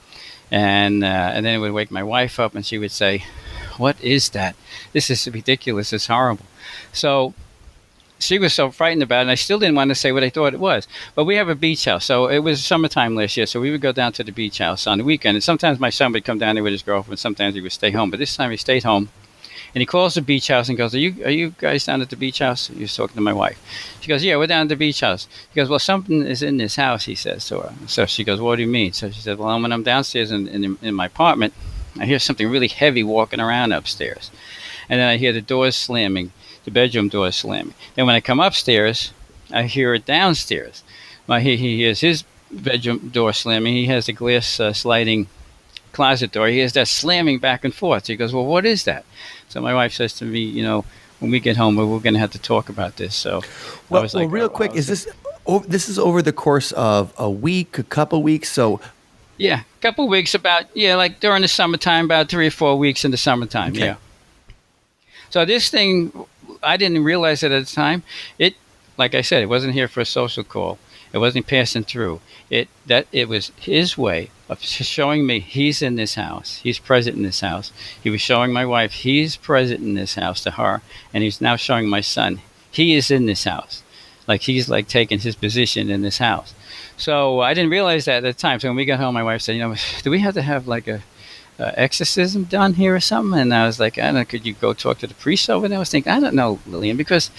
and then it would wake my wife up, and she would say, "What is that? This is ridiculous. It's horrible." So she was so frightened about it, and I still didn't want to say what I thought it was. But we have a beach house, so it was summertime last year, so we would go down to the beach house on the weekend. And sometimes my son would come down there with his girlfriend, sometimes he would stay home. But this time he stayed home, and he calls the beach house and goes, "Are you guys down at the beach house?" He was talking to my wife. She goes, "Yeah, we're down at the beach house." He goes, "Well, something is in this house," he says to her. So she goes, "What do you mean?" So she said, "Well, when I'm downstairs in my apartment, I hear something really heavy walking around upstairs. And then I hear the doors slamming, the bedroom door slamming. Then when I come upstairs, I hear it downstairs. Well, he hears his bedroom door slamming. He has the glass sliding closet door. He hears that slamming back and forth." He goes, "Well, what is that?" So my wife says to me, "You know, when we get home, we're going to have to talk about this." So well, I was like, real quick, is this? This is over the course of a week, a couple weeks. So yeah, a couple weeks, like during the summertime, about 3 or 4 weeks in the summertime. Okay. Yeah. So this thing, I didn't realize it at the time. It, like I said, it wasn't here for a social call. It wasn't passing through. It was his way of showing me he's in this house. He's present in this house. He was showing my wife he's present in this house to her, and he's now showing my son he is in this house. Like, he's like taking his position in this house. So I didn't realize that at the time. So when we got home, my wife said, "You know, do we have to have like a exorcism done here or something?" And I was like, "I don't know, could you go talk to the priest over there?" I was thinking, I don't know, Lillian, because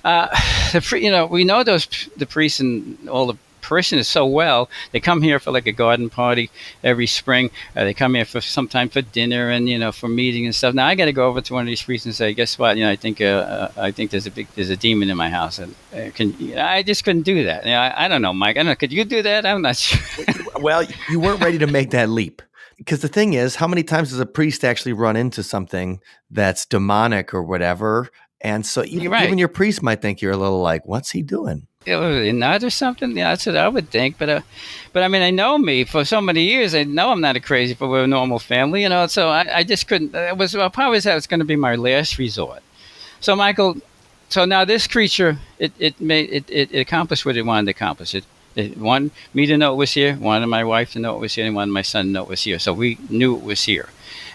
we know the priests and all the parishioners so well. They come here for like a garden party every spring. They come here for sometime for dinner and for meeting and stuff. Now I got to go over to one of these priests and say, "Guess what? I think there's a demon in my house." And I just couldn't do that. I don't know, Mike. I don't know. Could you do that? I'm not sure. Well, you weren't ready to make that leap. Because the thing is, how many times does a priest actually run into something that's demonic or whatever? And so even your priest might think you're a little like, "What's he doing?" A nut or something? Yeah, that's what I would think. But I mean, I know me for so many years. I know I'm not a crazy, but we're a normal family, So I just couldn't. Probably that was going to be my last resort. So Michael, now this creature, it accomplished what it wanted to accomplish. It wanted me to know it was here, wanted my wife to know it was here, and wanted my son to know it was here. So we knew it was here.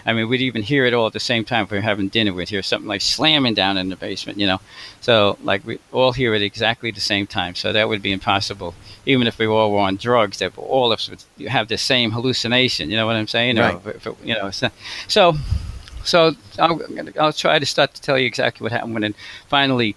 I mean, we'd even hear it all at the same time. If we were having dinner, we'd hear something like slamming down in the basement, So, like, we all hear it exactly the same time. So that would be impossible. Even if we all were on drugs, that all of us would have the same hallucination. You know what I'm saying? Right. So I'll try to start to tell you exactly what happened when it finally,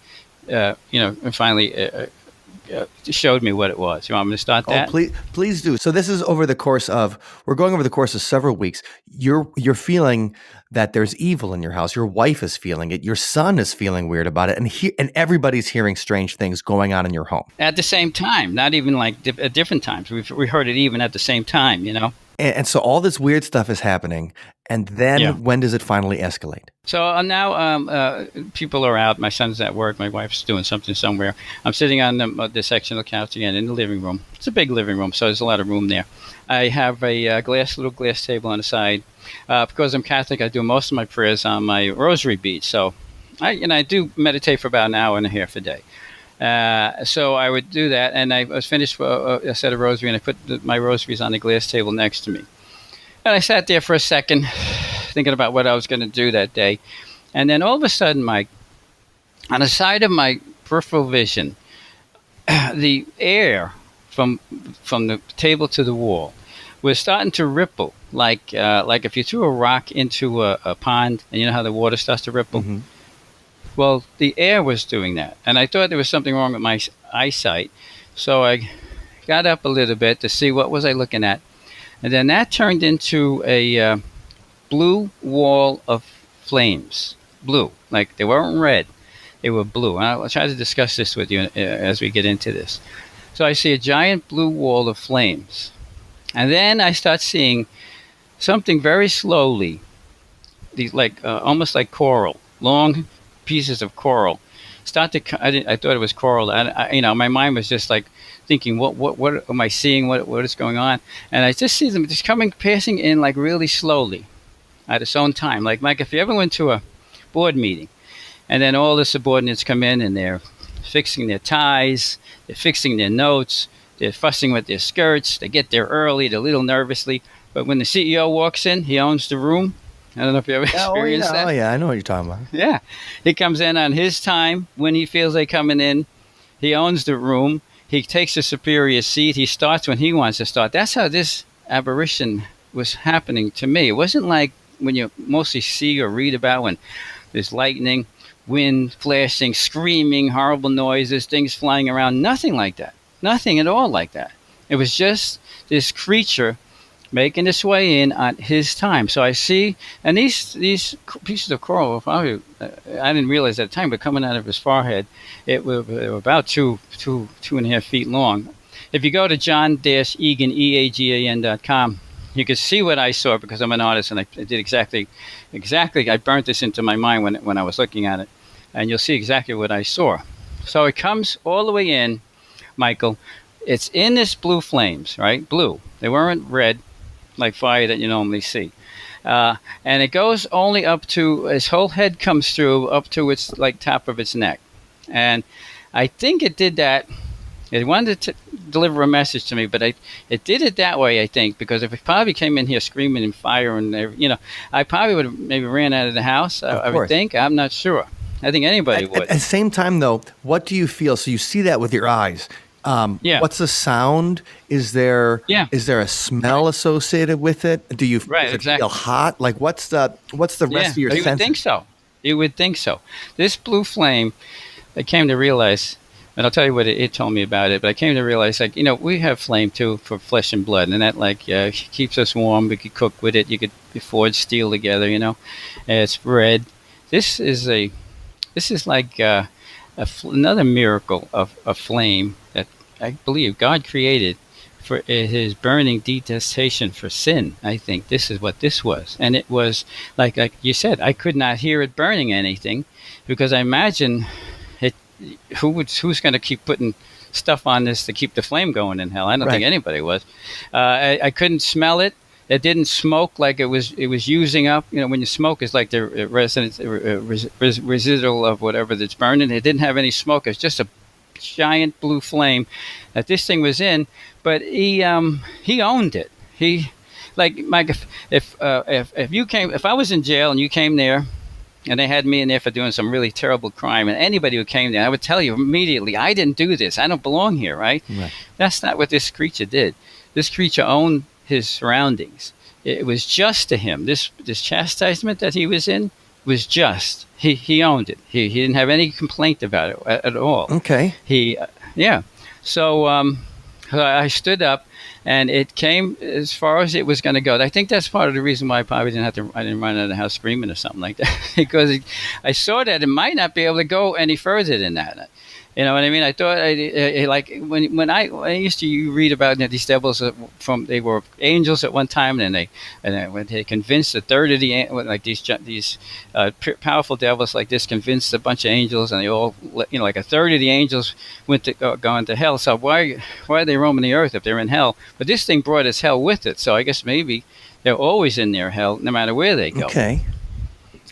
showed me what it was. You want me to start that? Oh, please do. So this is we're going over the course of several weeks. You're feeling that there's evil in your house. Your wife is feeling it. Your son is feeling weird about it. And everybody's hearing strange things going on in your home. At the same time, not even like at different times. We heard it even at the same time, And so all this weird stuff is happening. And then when does it finally escalate? So now people are out. My son's at work. My wife's doing something somewhere. I'm sitting on the section of the couch again in the living room. It's a big living room, so there's a lot of room there. I have a little glass table on the side. Because I'm Catholic, I do most of my prayers on my rosary beads. So I do meditate for about an hour and a half a day. So I would do that, and I was finished a set of rosary, and I put my rosaries on the glass table next to me. And I sat there for a second thinking about what I was going to do that day. And then all of a sudden, Mike, on the side of my peripheral vision, the air from the table to the wall was starting to ripple, like if you threw a rock into a pond, and you know how the water starts to ripple. Mm-hmm. Well, the air was doing that, and I thought there was something wrong with my eyesight, so I got up a little bit to see what was I looking at, and then that turned into a blue wall of flames, blue, like they weren't red, they were blue. And I'll try to discuss this with you as we get into this. So I see a giant blue wall of flames, and then I start seeing something very slowly, these almost like coral, long pieces of coral start to. I thought it was coral. My mind was just like thinking, what am I seeing? What is going on? And I just see them just passing in like really slowly, at its own time. Like if you ever went to a board meeting, and then all the subordinates come in and they're fixing their ties, they're fixing their notes, they're fussing with their skirts, they get there early, they're a little nervously, but when the CEO walks in, he owns the room. I don't know if you ever experienced that. Oh, yeah, I know what you're talking about. Yeah. He comes in on his time when he feels like coming in. He owns the room. He takes a superior seat. He starts when he wants to start. That's how this apparition was happening to me. It wasn't like when you mostly see or read about when there's lightning, wind flashing, screaming, horrible noises, things flying around. Nothing like that. Nothing at all like that. It was just this creature making its way in on his time. So I see, and these pieces of coral were probably, I didn't realize at the time, but coming out of his forehead, they were about 2.5 feet long. If you go to John-Eagan, EAGAN.com, you can see what I saw, because I'm an artist and I did exactly, I burnt this into my mind when I was looking at it, and you'll see exactly what I saw. So it comes all the way in, Michael. It's in this blue flames, right? Blue. They weren't red, like fire that you normally see. And it goes only up to, his whole head comes through up to its like top of its neck. And I think it did that. It wanted to deliver a message to me, but it did it that way, I think, because if it probably came in here screaming and fire and, I probably would have maybe ran out of the house, I would think. I'm not sure. I think anybody would. At the same time, though, what do you feel? So you see that with your eyes. Yeah. What's the sound? Is there a smell associated with it? Do you feel hot? Like what's the rest of your senses? You would think so. You would think so. This blue flame, I came to realize, and I'll tell you what it told me about it, but I came to realize, like, we have flame too for flesh and blood, and that keeps us warm. We could cook with it. You could forge steel together, and it's red. This is like another miracle of a flame that I believe God created for his burning detestation for sin. I think this is what this was. And it was, like you said, I could not hear it burning anything, because I imagine who's going to keep putting stuff on this to keep the flame going in hell? I don't think anybody was. I couldn't smell it. It didn't smoke like it was using up. When you smoke, it's like the residual of whatever that's burning. It didn't have any smoke. It was just a giant blue flame that this thing was in. But he owned it. He, like, Mike, if I was in jail and you came there, and they had me in there for doing some really terrible crime, and anybody who came there, I would tell you immediately, I didn't do this. I don't belong here, right? That's not what this creature did. This creature owned his surroundings. It was just to him. This chastisement that he was in was just. He owned it. He didn't have any complaint about it at all. Okay. So I stood up, and it came as far as it was going to go. I think that's part of the reason why I probably I didn't run out of the house screaming or something like that, because I saw that it might not be able to go any further than that. You know what I mean? I thought, like when I used to read about these devils they were angels at one time, and when they convinced a third of these powerful devils like this convinced a bunch of angels, and they all, like a third of the angels went to go into hell. So why are they roaming the earth if they're in hell? But this thing brought its hell with it. So I guess maybe they're always in their hell, no matter where they go. Okay.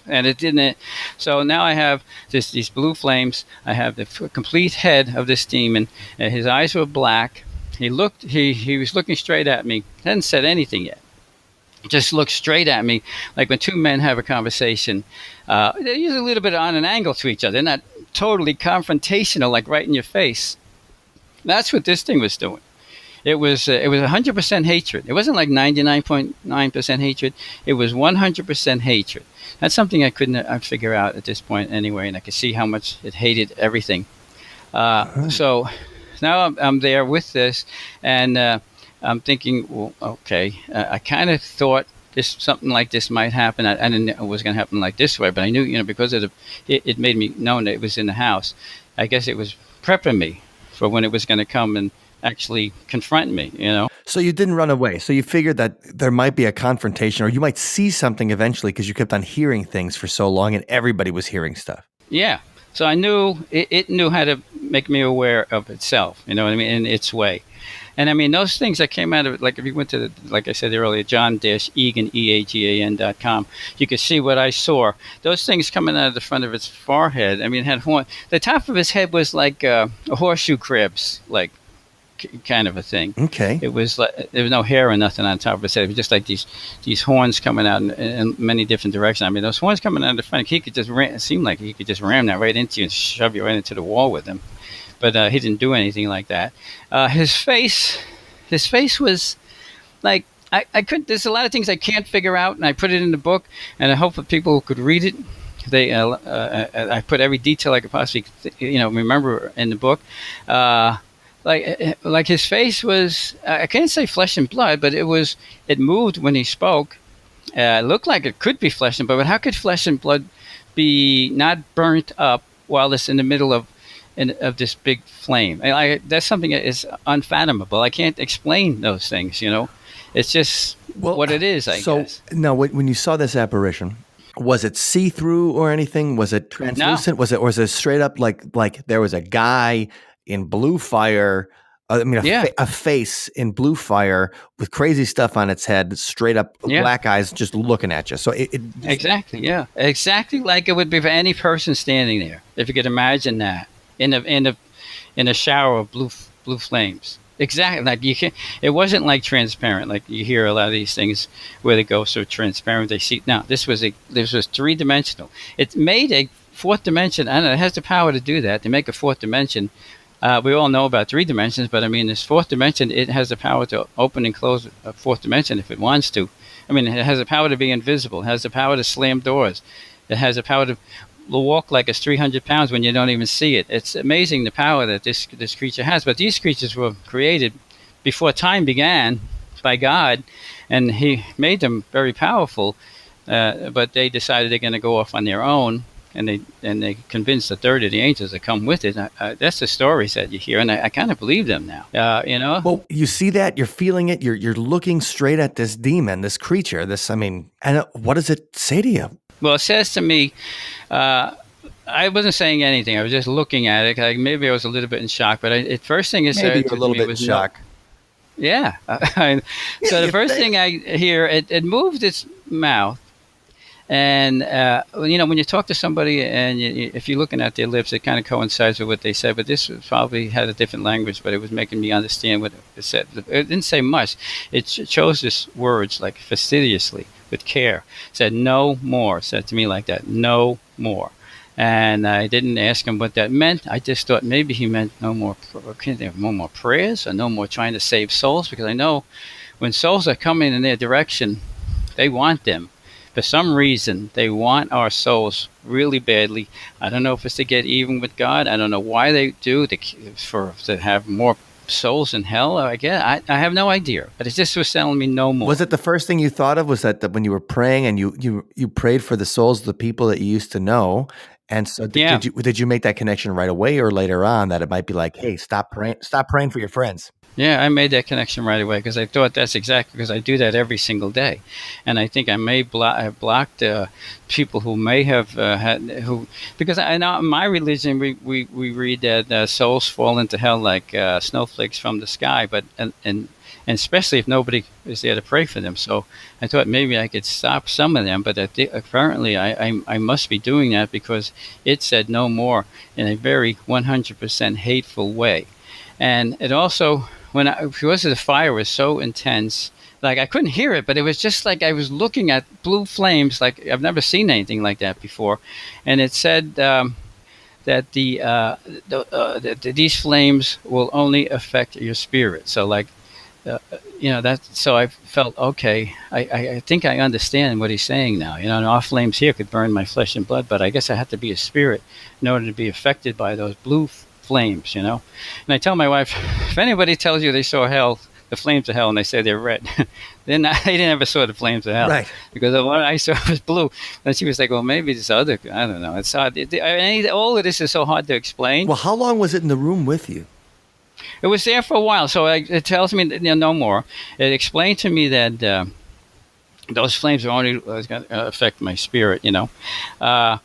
And it didn't. So now I have these blue flames. I have the complete head of this demon. And his eyes were black. He was looking straight at me. Hadn't said anything yet. just looked straight at me, like when two men have a conversation. They're usually a little bit on an angle to each other. They're not totally confrontational, like right in your face. That's what this thing was doing. It was 100% hatred. It wasn't like 99.9% hatred. It was 100% hatred. That's something I couldn't figure out at this point anyway, and I could see how much it hated everything. So now I'm there with this, and I'm thinking, well, okay, I kind of thought something like this might happen. I didn't know it was going to happen like this way, but I knew, because of it made me known that it was in the house. I guess it was prepping me for when it was going to come and actually confront me. So you didn't run away. So you figured that there might be a confrontation, or you might see something eventually because you kept on hearing things for so long and everybody was hearing stuff. Yeah. So I knew it knew how to make me aware of itself, you know what I mean, in its way. And I mean, those things that came out of it, like if you went to, like I said earlier, John-Eagan, EAGAN.com, you could see what I saw. Those things coming out of the front of its forehead, I mean, it had horn. The top of his head was like a horseshoe crabs, like kind of a thing. Okay. It was like there was no hair or nothing on top of his head. It was just like these horns coming out in many different directions. I mean, those horns coming out of the front, it seemed like he could just ram that right into you and shove you right into the wall with them. But he didn't do anything like that. His face was like, I couldn't. There's a lot of things I can't figure out, and I put it in the book, and I hope that people could read it. I put every detail I could possibly, remember in the book. Like his face was, I can't say flesh and blood, but it moved when he spoke. It looked like it could be flesh and blood, but how could flesh and blood be not burnt up while it's in the middle of this big flame? That's something that is unfathomable. I can't explain those things, It's just what it is, I guess. So now, when you saw this apparition, was it see-through or anything? Was it translucent? No. Was it straight up like there was a guy in blue fire? A face in blue fire with crazy stuff on its head, straight up black eyes, just looking at you. So exactly, yeah, exactly like it would be for any person standing there. If you could imagine that in a shower of blue flames. Exactly, like you can. It wasn't like transparent, like you hear a lot of these things where the ghosts are transparent. They see. No, this was 3-dimensional. It made a fourth dimension. I don't know. It has the power to do that. To make a fourth dimension. We all know about 3 dimensions, but I mean, this fourth dimension, it has the power to open and close a fourth dimension if it wants to. I mean, it has the power to be invisible. It has the power to slam doors. It has the power to walk like it's 300 pounds when you don't even see it. It's amazing the power that this creature has. But these creatures were created before time began by God, and He made them very powerful. But they decided they're going to go off on their own. And they convinced a third of the angels to come with it. That's the stories that you hear, and I kind of believe them now. Well, you see that, you're feeling it, you're looking straight at this demon, this creature. And what does it say to you? Well, it says to me, I wasn't saying anything. I was just looking at it. Like maybe I was a little bit in shock, but first thing it said to me was shock. Yeah. So the first thing I hear, it moved its mouth. And, when you talk to somebody and if you're looking at their lips, it kind of coincides with what they said. But this probably had a different language, but it was making me understand what it said. It didn't say much. It chose this words like fastidiously, with care. It said, no more. It said to me like that, no more. And I didn't ask him what that meant. I just thought maybe he meant no more prayers or no more trying to save souls. Because I know when souls are coming in their direction, they want them. For some reason, they want our souls really badly. I don't know if it's to get even with God. I don't know why they do, to have more souls in hell. I guess I have no idea. But it just was telling me no more. Was it the first thing you thought of? Was that when you were praying and you prayed for the souls of the people that you used to know? And so did you make that connection right away or later on that it might be like, hey, stop praying for your friends? Yeah, I made that connection right away because I thought that's exactly because I do that every single day, and I think I may have blocked people who may have because I know in my religion we read that souls fall into hell like snowflakes from the sky, but and especially if nobody is there to pray for them. So I thought maybe I could stop some of them, but apparently I must be doing that because it said no more in a very 100% hateful way, and it also. Because the fire was so intense like I couldn't hear it, but it was just like I was looking at blue flames. Like I've never seen anything like that before, and it said that these flames will only affect your spirit. So like. That. So I felt okay. I think I understand what he's saying now. An off flames here could burn my flesh and blood, but I guess I had to be a spirit in order to be affected by those blue flames. And I tell my wife, if anybody tells you they saw hell, the flames of hell, and they say they're red, then they never saw the flames of hell, Right? Because the one I saw was blue. And she was like, well, maybe this other. I don't know. It's hard. All of this is so hard to explain. Well, how long was it in the room with you? It was there for a while, so it tells me that, no more. It explained to me that those flames are only going to affect my spirit. It was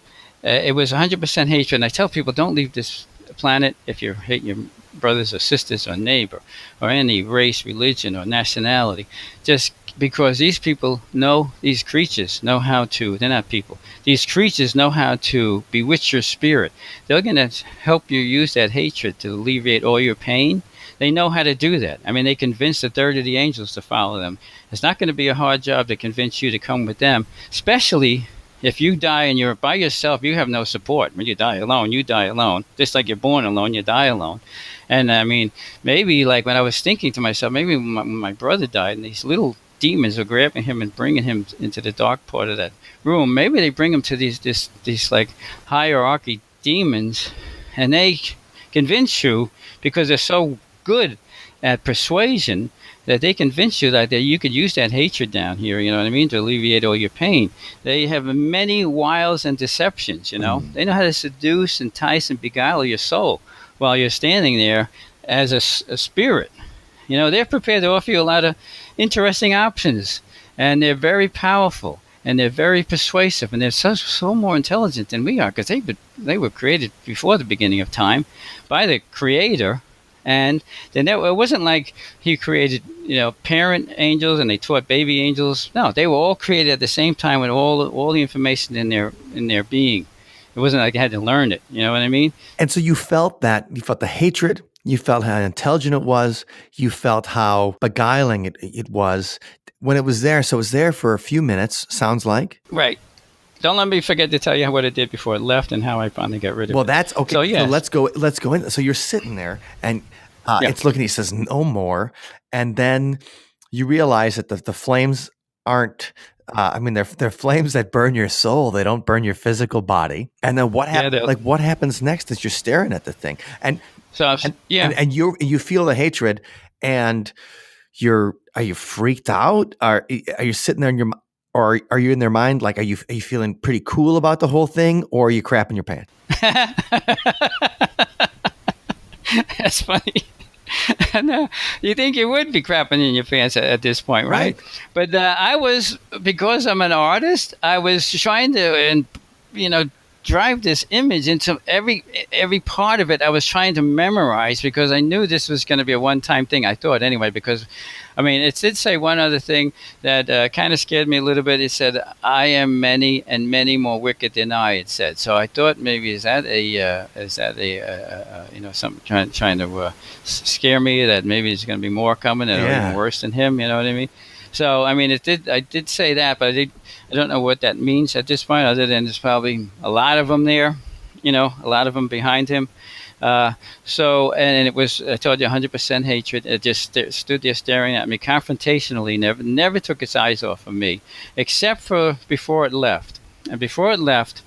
100% hatred, and I tell people, don't leave this planet if you hate your brothers or sisters or neighbor or any race, religion, or nationality. Just because these people know, these creatures know how to, they're not people, these creatures know how to bewitch your spirit. They're going to help you use that hatred to alleviate all your pain. They know how to do that. I mean, they convinced a third of the angels to follow them. It's not going to be a hard job to convince you to come with them, especially if you die and you're by yourself. You have no support. When you die alone, you die alone. Just like you're born alone, you die alone. And I mean, maybe like when I was thinking to myself, maybe when my brother died and these little demons are grabbing him and bringing him into the dark part of that room, maybe they bring him to these like hierarchy demons, and they convince you, because they're so good at persuasion, that they convince you that you could use that hatred down here, you know what I mean, to alleviate all your pain. They have many wiles and deceptions, They know how to seduce, entice, and beguile your soul while you're standing there as a spirit. They're prepared to offer you a lot of interesting options, and they're very powerful, and they're very persuasive, and they're so more intelligent than we are, because they were created before the beginning of time by the Creator. And then it wasn't like he created, parent angels and they taught baby angels. No, they were all created at the same time with all the information in their being. It wasn't like they had to learn it. You know what I mean? And so you felt that. You felt the hatred. You felt how intelligent it was. You felt how beguiling it was when it was there. So it was there for a few minutes, sounds like. Right. Don't let me forget to tell you what it did before it left and how I finally got rid of it. Well, that's okay. So, yes. So let's go in. So you're sitting there and it's looking, he says, no more. And then you realize that the flames aren't, they're flames that burn your soul. They don't burn your physical body. And then what happens? What happens next is you're staring at the thing, and you feel the hatred, and are you freaked out? Are you sitting there or are you in their mind? Like, are you feeling pretty cool about the whole thing, or are you crapping your pants? That's funny. No, you think you would be crapping in your pants at this point, right? But because I'm an artist, I was trying to, drive this image into every part of it. I was trying to memorize, because I knew this was going to be a one-time thing. I thought anyway, because it did say one other thing that kind of scared me a little bit. It said, "I am many and many more wicked than I." It said. So I thought maybe is that something trying to scare me, that maybe there's going to be more coming and even worse than him. You know what I mean? So I did say that, but I don't know what that means at this point, other than there's probably a lot of them there, a lot of them behind him. And it was, I told you, 100% hatred. It just stood there staring at me confrontationally, never took its eyes off of me, except for before it left. And before it left,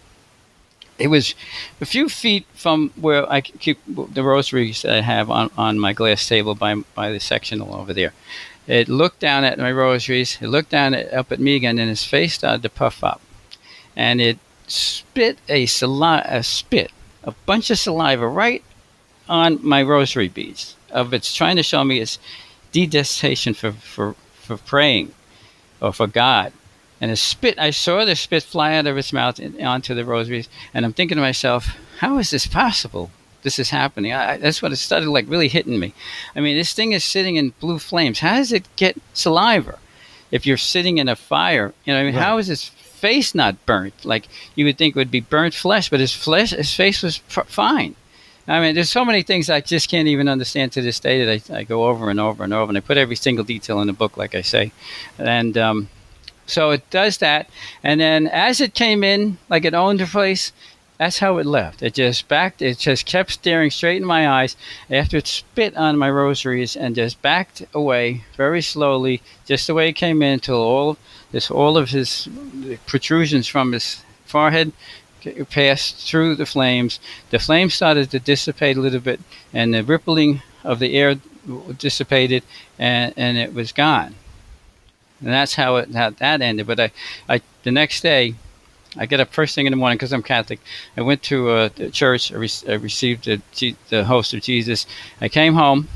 it was a few feet from where I keep the rosaries that I have on my glass table by the sectional over there. It looked down at my rosaries. It looked down up at me again, and his face started to puff up. And it spit a bunch of saliva right on my rosary beads. It's trying to show me its detestation for praying or for God. And I saw the spit fly out of its mouth onto the rosaries. And I'm thinking to myself, how is this possible? This is happening. That's what it started really hitting me. This thing is sitting in blue flames. How does it get saliva if you're sitting in a fire? Right. How is his face not burnt? Like you would think it would be burnt flesh, but his face was fine. I mean, there's so many things I just can't even understand to this day that I go over and over and over, and I put every single detail in the book, like I say. And so it does that. And then as it came in, like it owned the place, that's how it left. It just kept staring straight in my eyes after it spit on my rosaries and just backed away very slowly, just the way it came in, until all of his protrusions from his forehead passed through the flames. The flames started to dissipate a little bit, and the rippling of the air dissipated, and it was gone. And that's how that ended. But I the next day, I get up first thing in the morning because I'm Catholic. I went to a church. I received the host of Jesus. I came home.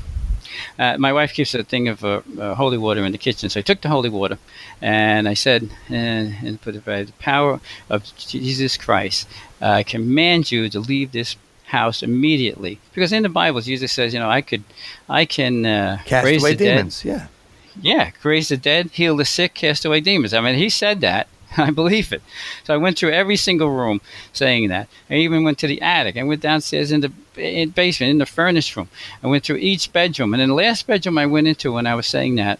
My wife keeps a thing of holy water in the kitchen, so I took the holy water, and I said, and put it by the power of Jesus Christ, I command you to leave this house immediately. Because in the Bible, Jesus says, I can Cast raise away the dead. demons. Yeah. Yeah, raise the dead, heal the sick, cast away demons. I mean, he said that. I believe it. So I went through every single room saying that. I even went to the attic. I went downstairs in the basement, in the furnace room. I went through each bedroom. And in the last bedroom I went into when I was saying that,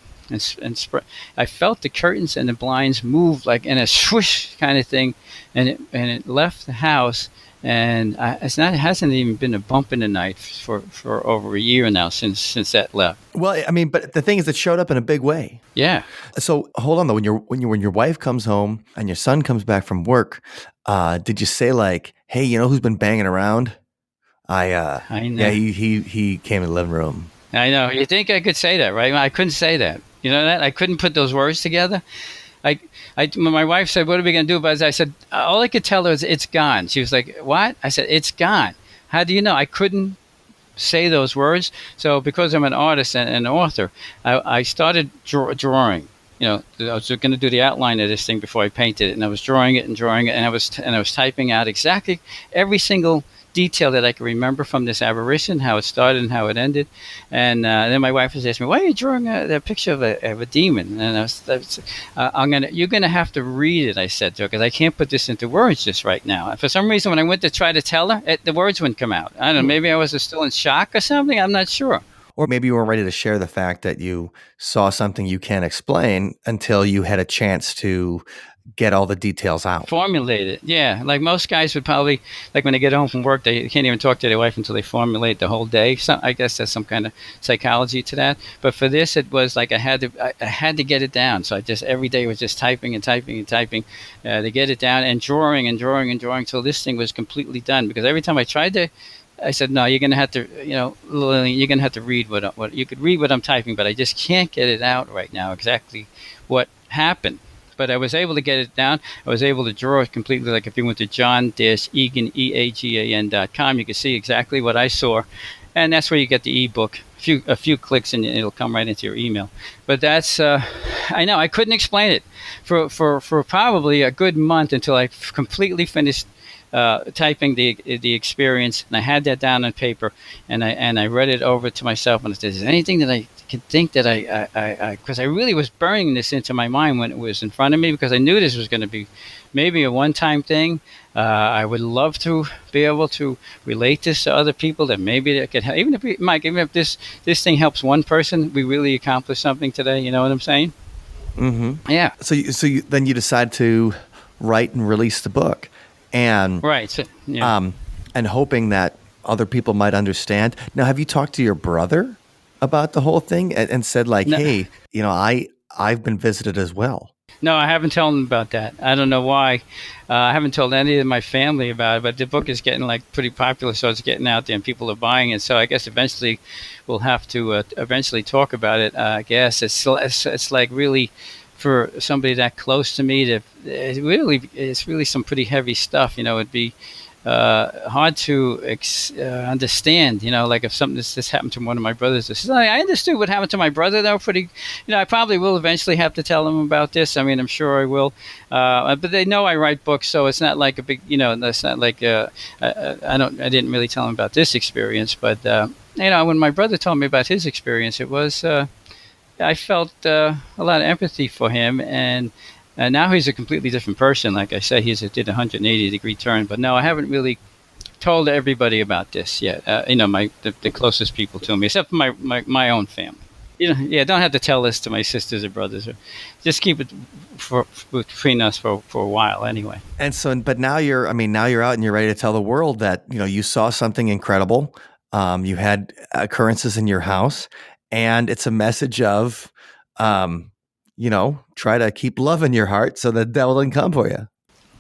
I felt the curtains and the blinds move like in a swoosh kind of thing. And it left the house. And it hasn't even been a bump in the night for over a year now since that left. Well, I mean, but the thing is, it showed up in a big way. Yeah. So hold on though. When your wife comes home and your son comes back from work, did you say like, "Hey, you know who's been banging around?" I know. Yeah, he came in the living room. I know. You think I could say that, right? I couldn't say that. You know that? I couldn't put those words together. My wife said, "What are we going to do about it?" I said, all I could tell her is it's gone. She was like, "What?" I said, "It's gone." How do you know? I couldn't say those words. So because I'm an artist and an author, I started drawing. I was going to do the outline of this thing before I painted it, and I was drawing it, and I was typing out exactly every single detail that I can remember from this apparition, how it started and how it ended. And then my wife was asking me, "Why are you drawing a picture of a demon?" And you're gonna have to read it, I said to her, because I can't put this into words just right now. And for some reason, when I went to try to tell her, the words wouldn't come out. I don't know, maybe I was still in shock or something. I'm not sure. Or maybe you weren't ready to share the fact that you saw something you can't explain until you had a chance to get all the details out. Formulate it. Yeah. Like most guys would probably, like when they get home from work, they can't even talk to their wife until they formulate the whole day. So I guess there's some kind of psychology to that. But for this, it was like I had to get it down. So I just every day was just typing and typing and typing to get it down, and drawing and drawing and drawing till this thing was completely done. Because every time I tried to, I said, "No, you're going to have to, Lily, you're going to have to read what you could read what I'm typing, but I just can't get it out right now exactly what happened." But I was able to get it down. I was able to draw it completely. Like if you went to John-Eagan, EAGAN.com, you can see exactly what I saw. And that's where you get the ebook. A few clicks and it'll come right into your email. But that's, I know, I couldn't explain it for probably a good month until I completely finished typing the experience, and I had that down on paper, and I read it over to myself, and I said, "Is there anything that I can think that I because I really was burning this into my mind when it was in front of me, because I knew this was going to be maybe a one-time thing. I would love to be able to relate this to other people, that maybe they could help. Even if this thing helps one person, we really accomplished something today. You know what I'm saying?" Mm-hmm. Yeah. So then you decide to write and release the book. And right, so, yeah. And hoping that other people might understand. Now, have you talked to your brother about the whole thing and said like, No. "Hey, I've been visited as well"? No, I haven't told him about that. I don't know why. I haven't told any of my family about it, but the book is getting pretty popular, so it's getting out there and people are buying it. So I guess eventually we'll have to eventually talk about it. I guess it's like really, for somebody that close to me, it's really some pretty heavy stuff. It'd be hard to understand. Like if something this happened to one of my brothers. I understood what happened to my brother, though. I probably will eventually have to tell them about this. I mean, I'm sure I will. But they know I write books, so it's not like a big. That's not like I didn't really tell them about this experience, but when my brother told me about his experience, it was. I felt a lot of empathy for him, and now he's a completely different person. Like I said, did a 180-degree turn. But no, I haven't really told everybody about this yet. The closest people to me, except for my own family. Don't have to tell this to my sisters or brothers. Just keep it between us for a while, anyway. And so, but now you're out and you're ready to tell the world that, you saw something incredible. You had occurrences in your house, and it's a message of, try to keep love in your heart so the devil doesn't come for you.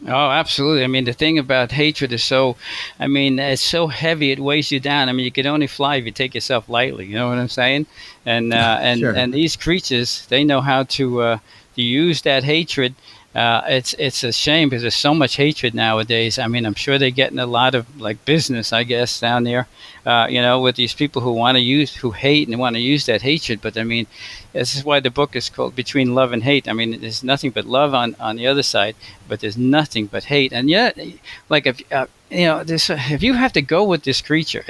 Oh, absolutely. I mean, the thing about hatred is it's so heavy, it weighs you down. I mean, you can only fly if you take yourself lightly. You know what I'm saying? And Sure. and these creatures, they know how to use that hatred. It's a shame because there's so much hatred nowadays. I mean, I'm sure they're getting a lot of business, I guess, down there, with these people who hate and want to use that hatred. But I mean, this is why the book is called Between Love and Hate. I mean, there's nothing but love on the other side, but there's nothing but hate. And yet, if you have to go with this creature,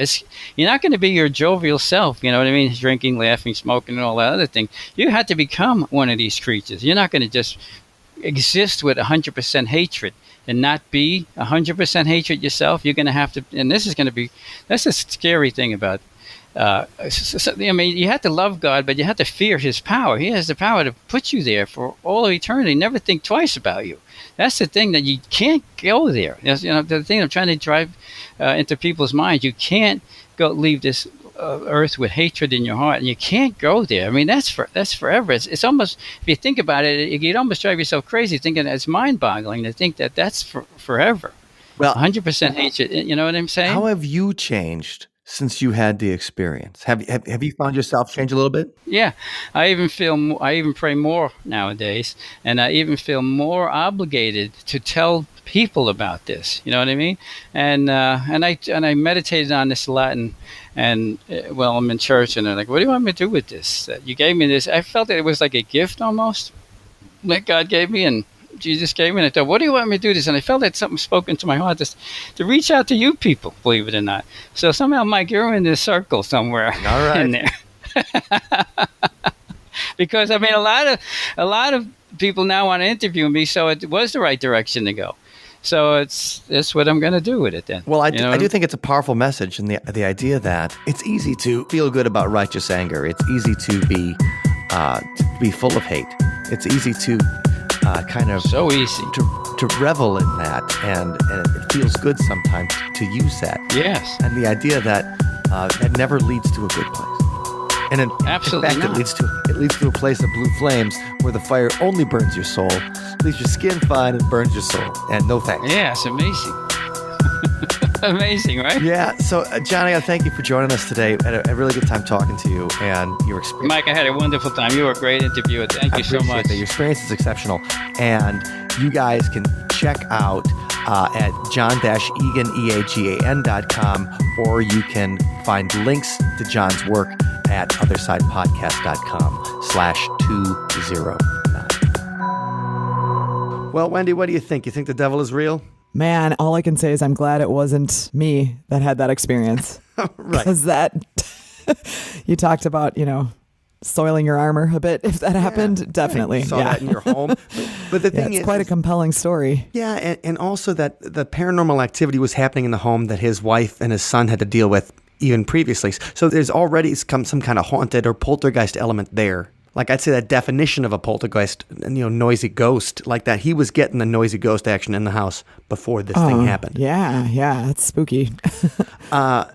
you're not going to be your jovial self. You know what I mean? Drinking, laughing, smoking, and all that other thing. You have to become one of these creatures. You're not going to just exist with 100% hatred and not be 100% hatred yourself. You're going to have to, and that's a scary thing about you have to love God, but you have to fear his power. He has the power to put you there for all of eternity. Never think twice about you. That's the thing, that you can't go there. The thing I'm trying to drive into people's minds. You can't leave this earth with hatred in your heart, and you can't go there. I mean, that's forever. It's almost, if you think about it, you'd almost drive yourself crazy thinking it's mind-boggling to think that that's forever. Well, 100% hatred. You know what I'm saying? How have you changed since you had the experience? Have you found yourself change a little bit? Yeah, I even pray more nowadays, and I even feel more obligated to tell people about this. You know what I mean? And I meditated on this a lot, and I'm in church, and they're like, "What do you want me to do with this? You gave me this." I felt that it was like a gift almost that God gave me, and Jesus gave me, and I thought, what do you want me to do this? And I felt that something spoke into my heart to reach out to you people, believe it or not. So somehow, Mike, you're in this circle somewhere. All right. In there. Because I mean, a lot of people now want to interview me, so it was the right direction to go. So that's what I'm going to do with it then. Well, I do think it's a powerful message, and the idea that it's easy to feel good about righteous anger. It's easy to be full of hate. It's easy to kind of so easy to revel in that, and it feels good sometimes to use that. Yes. And the idea that that never leads to a good place. And in fact, not. it leads to a place of blue flames where the fire only burns your soul, leaves your skin fine, and burns your soul. And no thanks. Yeah, it's amazing. Amazing, right? Yeah. So, John, I got to thank you for joining us today. I had a really good time talking to you and your experience. Mike, I had a wonderful time. You were a great interviewer. Thank you so much. Your experience is exceptional. And you guys can check out at john-eagan, EAGAN.com, or you can find links to John's work at othersidepodcast.com/209. Well, Wendy, what do you think? You think the devil is real? Man, all I can say is I'm glad it wasn't me that had that experience. Right. Because you talked about, soiling your armor a bit. If that happened, definitely. Saw that in your home. But the thing it's is, quite a compelling story. Yeah, and also that the paranormal activity was happening in the home that his wife and his son had to deal with even previously. So there's already some kind of haunted or poltergeist element there. Like I'd say that definition of a poltergeist, noisy ghost, like that. He was getting the noisy ghost action in the house before this thing happened. Yeah, that's spooky. But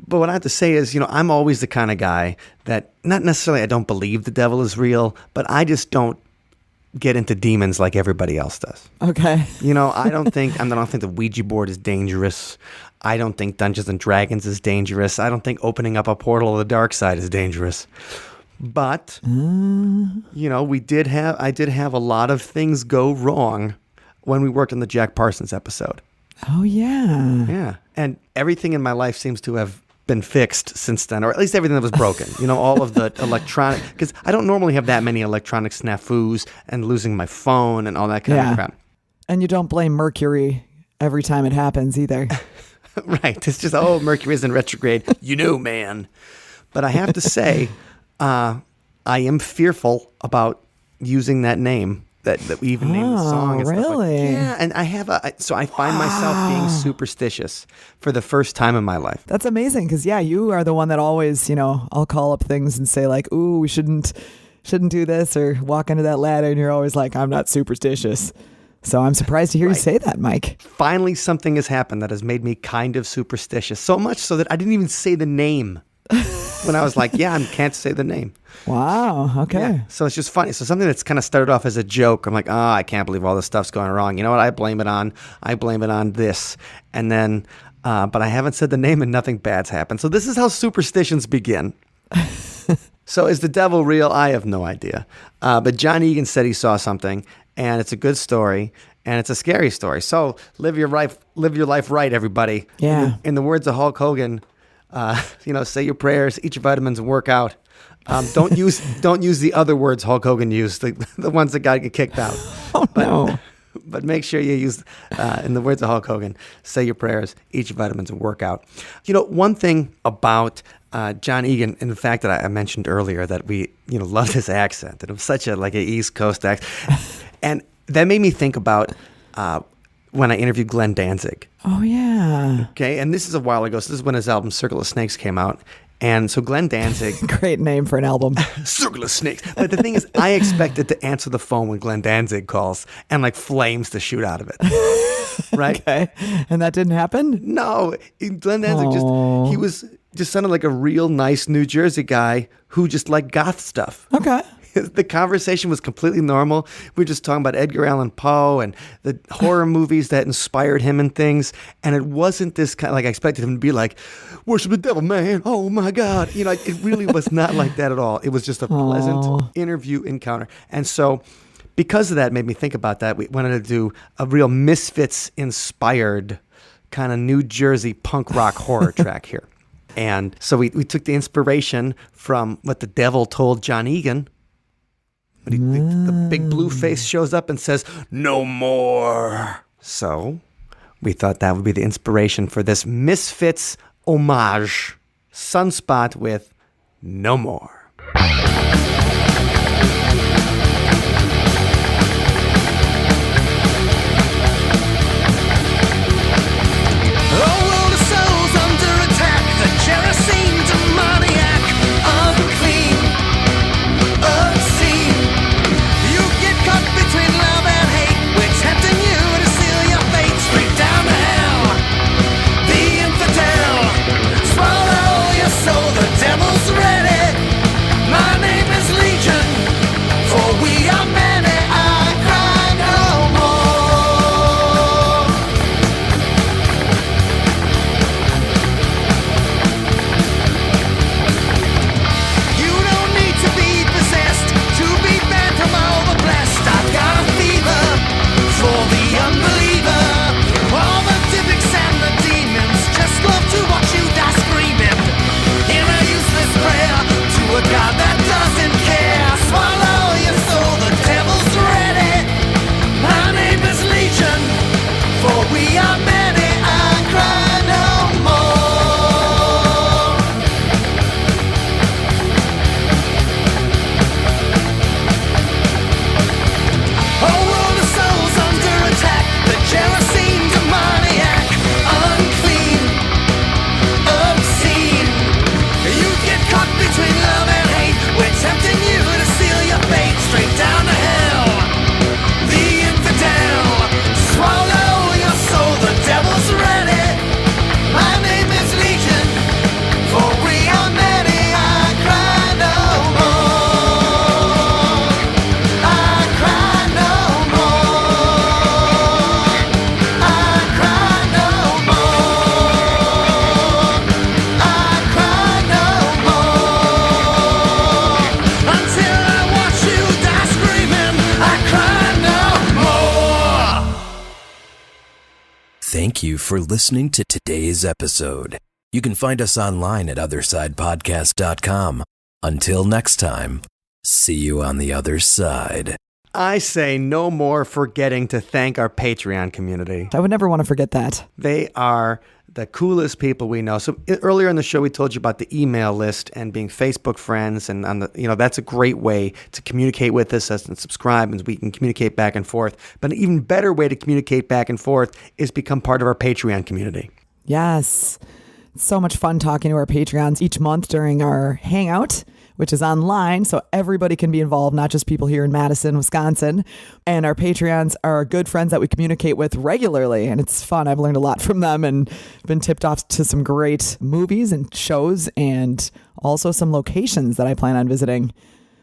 what I have to say is, I'm always the kind of guy that not necessarily I don't believe the devil is real, but I just don't get into demons like everybody else does. Okay. I don't think the Ouija board is dangerous. I don't think Dungeons and Dragons is dangerous. I don't think opening up a portal to the dark side is dangerous. But I did have a lot of things go wrong when we worked on the Jack Parsons episode. Oh yeah. Yeah, and everything in my life seems to have been fixed since then, or at least everything that was broken. All of the electronic, because I don't normally have that many electronic snafus and losing my phone and all that kind of crap. And you don't blame Mercury every time it happens either. Right. It's just, Mercury's in retrograde. Man. But I have to say, I am fearful about using that name that we even named the song. And stuff like- really? yeah, and so I find myself being superstitious for the first time in my life. That's amazing because you are the one that always, I'll call up things and say like, ooh, we shouldn't do this or walk into that ladder, and you're always like, I'm not superstitious. So I'm surprised to hear you say that, Mike. Finally, something has happened that has made me kind of superstitious, so much so that I didn't even say the name when I was like, I can't say the name. Wow. Okay. Yeah. So it's just funny. So something that's kind of started off as a joke. I'm like, I can't believe all this stuff's going wrong. You know what? I blame it on this. And then, but I haven't said the name and nothing bad's happened. So this is how superstitions begin. So is the devil real? I have no idea. But John Eagan said he saw something, and it's a good story, and it's a scary story. So live your life right, everybody. Yeah. In the words of Hulk Hogan, say your prayers, eat your vitamins, and work out. Don't use the other words Hulk Hogan used, the ones that got kicked out. Oh, no. But make sure you use, in the words of Hulk Hogan, say your prayers, eat your vitamins, and work out. One thing about John Eagan, and the fact that I mentioned earlier that we, loved his accent, and it was such an East Coast accent, and that made me think about when I interviewed Glenn Danzig. Oh, yeah. Okay, and this is a while ago. So this is when his album Circle of Snakes came out. And so Glenn Danzig... Great name for an album. Circle of Snakes. But the thing is, I expected to answer the phone when Glenn Danzig calls and flames to shoot out of it. Right? Okay. And that didn't happen? No. Glenn Danzig he was just sounded like a real nice New Jersey guy who just liked goth stuff. Okay. The conversation was completely normal. We were just talking about Edgar Allan Poe and the horror movies that inspired him and things. And it wasn't this kind of I expected him to be like, worship the devil, man. Oh my God. It really was not like that at all. It was just a pleasant interview encounter. And so because of that, it made me think about that. We wanted to do a real Misfits inspired kind of New Jersey punk rock horror track here. And so we took the inspiration from what the devil told John Eagan. When the big blue face shows up and says, "No more." So we thought that would be the inspiration for this Misfits homage, Sunspot with "No More." Thank you for listening to today's episode. You can find us online at OthersidePodcast.com. Until next time, see you on the other side. I say no more forgetting to thank our Patreon community. I would never want to forget that. They are the coolest people we know. So earlier in the show, we told you about the email list and being Facebook friends, and that's a great way to communicate with us and subscribe, and we can communicate back and forth. But an even better way to communicate back and forth is become part of our Patreon community. Yes. It's so much fun talking to our Patreons each month during our hangout, which is online, so everybody can be involved, not just people here in Madison, Wisconsin. And our Patreons are good friends that we communicate with regularly, and it's fun. I've learned a lot from them and been tipped off to some great movies and shows, and also some locations that I plan on visiting.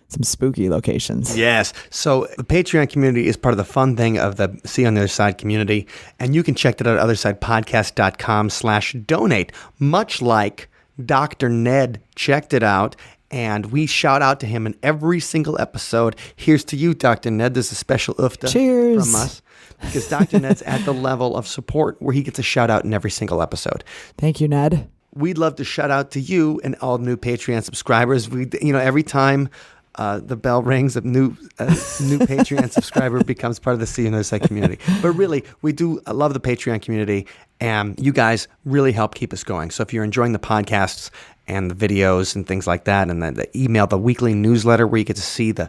Some spooky locations. Yes. So the Patreon community is part of the fun thing of the See on the Other Side community. And you can check that out at othersidepodcast.com/donate. Much like Dr. Ned checked it out. And we shout out to him in every single episode. Here's to you, Dr. Ned. There's a special ufta Cheers. from us. Because Dr. Ned's at the level of support where he gets a shout out in every single episode. Thank you, Ned. We'd love to shout out to you and all new Patreon subscribers. Every time the bell rings, a new Patreon subscriber becomes part of the See on the Other Side community. But really, we do love the Patreon community, and you guys really help keep us going. So if you're enjoying the podcasts and the videos and things like that, and the email, the weekly newsletter where you get to see the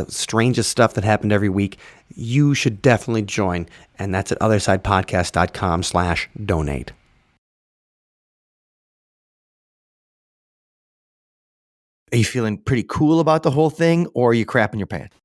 strangest stuff that happened every week, you should definitely join. And that's at othersidepodcast.com/donate. Are you feeling pretty cool about the whole thing, or are you crapping your pants?